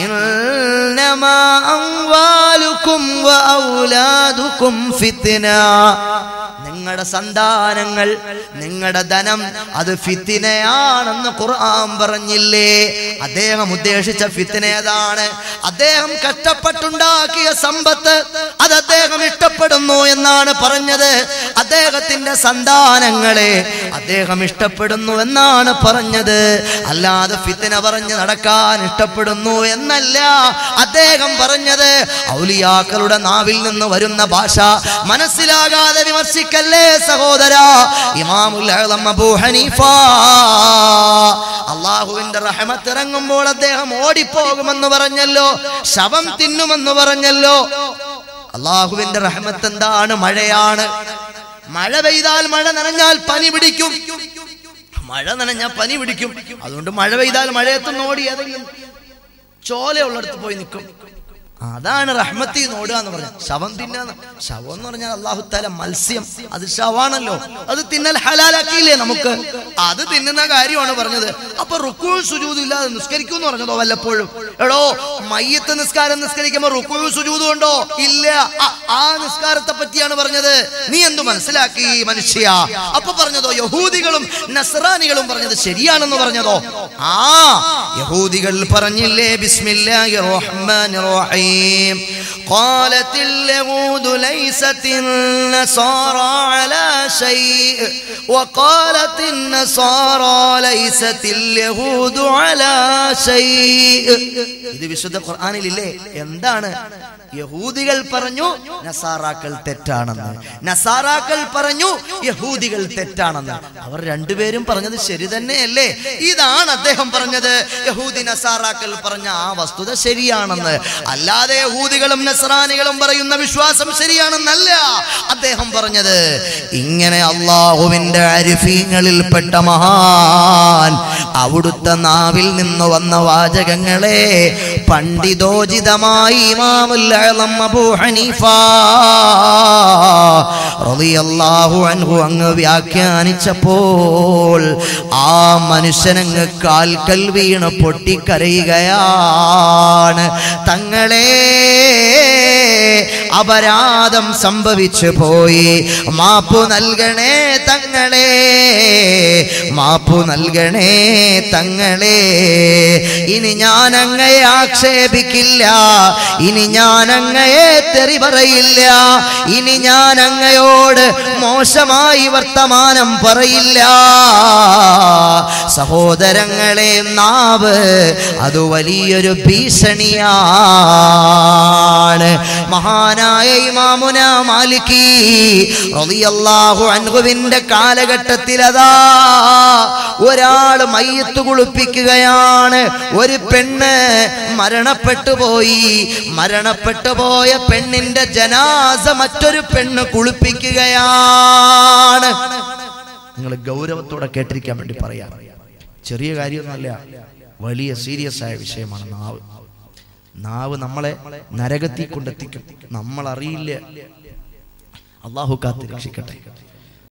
ഇന്നമാ അംവാലുക്കും വഔലാദുക്കും ഫിത്ന. നിങ്ങളുടെ സന്താനങ്ങൾ, നിങ്ങളുടെ ധനം അത് ഫിത്നയാണെന്ന് ഖുർആൻ പറഞ്ഞില്ലേ? അദ്ദേഹം ഉദ്ദേശിച്ച ഫിത്ന ഏതാണ്? അദ്ദേഹം കഷ്ടപ്പെട്ടുണ്ടാക്കിയ സമ്പത്ത് അത് അദ്ദേഹം ഇഷ്ടപ്പെടുന്നു എന്നാണ് പറഞ്ഞത്. അദ്ദേഹത്തിന്റെ സന്താനങ്ങളെ അദ്ദേഹം ഇഷ്ടപ്പെടുന്നു എന്നാണ് പറഞ്ഞത്. അല്ലാതെ ഫിത്ന പറഞ്ഞ് നടക്കാൻ ഇഷ്ടപ്പെടുന്നു എന്നല്ല അദ്ദേഹം പറഞ്ഞത്. ഔലിയാക്കളുടെ നാവിൽ നിന്ന് വരുന്ന ഭാഷ മനസ്സിലാകാതെ വിമർശിക്കല്ലേ സഹോദരാ. ഇമാമുൽ അഅ്ലം അബൂ ഹനീഫ അല്ലാഹുവിന്റെ റഹ്മത്ത് ഇറങ്ങുമ്പോൾ അദ്ദേഹം ഓടിപ്പോകുമെന്ന് പറഞ്ഞല്ലോ, ശവം തിന്നുമെന്ന് പറഞ്ഞല്ലോ. അല്ലാഹുവിന്റെ റഹ്മത്ത് എന്താണ്? മഴയാണ്. മഴ പെയ്താൽ, മഴ നനഞ്ഞാൽ പനി പിടിക്കും. മഴ നനഞ്ഞാൽ പനി പിടിക്കും. അതുകൊണ്ട് മഴ പെയ്താൽ മഴയത്തൊന്ന് ഓടി ഏതെങ്കിലും ചോലയുള്ളിടത്ത് പോയി നിൽക്കും. അതാണ് റഹ്മത്തി നോടുക എന്ന് പറഞ്ഞാൽ. ശവം തിന്നാന്ന്, ശവം എന്ന് പറഞ്ഞാൽ അല്ലാഹു തആല മത്സ്യം, അത് ശവാണല്ലോ, അത് തിന്നൽ ഹലാലാക്കിയില്ലേ നമുക്ക്? അത് തിന്നുന്ന കാര്യമാണ് പറഞ്ഞത്. അപ്പൊ റുക്കൂഉ സുജൂദ് ഇല്ലാതെ നിസ്കരിക്കും എന്ന് പറഞ്ഞതോ വല്ലപ്പോഴും? എടോ, മയ്യത്ത് നിസ്കാരം നിസ്കരിക്കുമ്പോ റുക്കൂഉ സുജൂദ് ഉണ്ടോ? ഇല്ല. ആ നിസ്കാരത്തെ പറ്റിയാണ് പറഞ്ഞത്. നീ എന്തു മനസ്സിലാക്കി മനുഷ്യ? അപ്പൊ പറഞ്ഞതോ യഹൂദികളും നസ്രാനികളും പറഞ്ഞത് ശരിയാണെന്ന് പറഞ്ഞതോ? യഹൂദികൾ പറഞ്ഞില്ലേ ബിസ്മില്ലാഹിർ റഹ്മാനിർ റഹീം قالت اليهود ليست النصارى على شيء وقالت النصارى ليست اليهود على شيء. ഇത് വിശുദ്ധ ഖുർആനിലില്ലേ? എന്താണ്? യഹൂദികൾ പറഞ്ഞു നസാറാക്കൾ തെറ്റാണെന്ന്, നസാറാക്കൾ പറഞ്ഞു യഹൂദികൾ തെറ്റാണെന്ന്. അവർ രണ്ടുപേരും പറഞ്ഞത് ശരി തന്നെയല്ലേ? ഇതാണ് അദ്ദേഹം പറഞ്ഞത്. യഹൂദി നസാറാക്കൾ പറഞ്ഞ ആ വസ്തുത ശരിയാണെന്ന്. അല്ലാതെ യഹൂദികളും നസ്രാനികളും പറയുന്ന വിശ്വാസം ശരിയാണെന്നല്ല അദ്ദേഹം പറഞ്ഞത്. ഇങ്ങനെ അല്ലാഹുവിന്റെ അരിഫീങ്ങളിൽപ്പെട്ട മഹാൻ അവിടുത്തെ നാവിൽ നിന്ന് വന്ന വാചകങ്ങളെ പണ്ഡിതോചിതമായി ഇമാമുൽ അഅ്ലം അബൂ ഹനീഫ റളിയല്ലാഹു അൻഹു അങ്ങ് വ്യാഖ്യാനിച്ചപ്പോൾ ആ മനുഷ്യനങ്ങ് കാൽക്കൽ വീണ് പൊട്ടിക്കരയുകയാണ്. തങ്ങളെ, അപരാധം സംഭവിച്ചു പോയി, മാപ്പു നൽകണേ തങ്ങളെ, മാപ്പു നൽകണേ തങ്ങളെ. ഇനി ഞാൻ അങ്ങയെ ആക്ഷേപിക്കില്ല, ഇനി ഞാൻ അങ്ങയെ തെറി പറയില്ല, ഇനി ഞാൻ അങ്ങയോട് മോശമായി വർത്തമാനം പറയില്ല. സഹോദരങ്ങളെ, നാവ് അത് വലിയൊരു ഭീഷണിയാണ്. മഹാനായ ഇമാമുന മാലിക്കി റളിയല്ലാഹു അൻഹുവിന്റെ കാലഘട്ടത്തിൽ അതാ ഒരാൾ മയ്യത്ത് കുളിപ്പിക്കുകയാണ്. ഒരു പെണ്ണ് മരണപ്പെട്ടു പോയി. മരണപ്പെട്ടു പോയ പെണ്ണിന്റെ ജനാസ മറ്റൊരു പെണ്ണ് കുളിപ്പിക്കുകയാണ്. നിങ്ങൾ ഗൗരവത്തോടെ കേട്ടിരിക്കാൻ വേണ്ടി പറയാം. ചെറിയ കാര്യമൊന്നുമല്ല, വലിയ സീരിയസ് ആയ വിഷയമാണ് നാവ്. നാവ് നമ്മളെ നരകത്തിൽ കൊണ്ടെത്തിക്കും, നമ്മൾ അറിയില്ല. അല്ലാഹു കാത്ത് രക്ഷിക്കട്ടെ.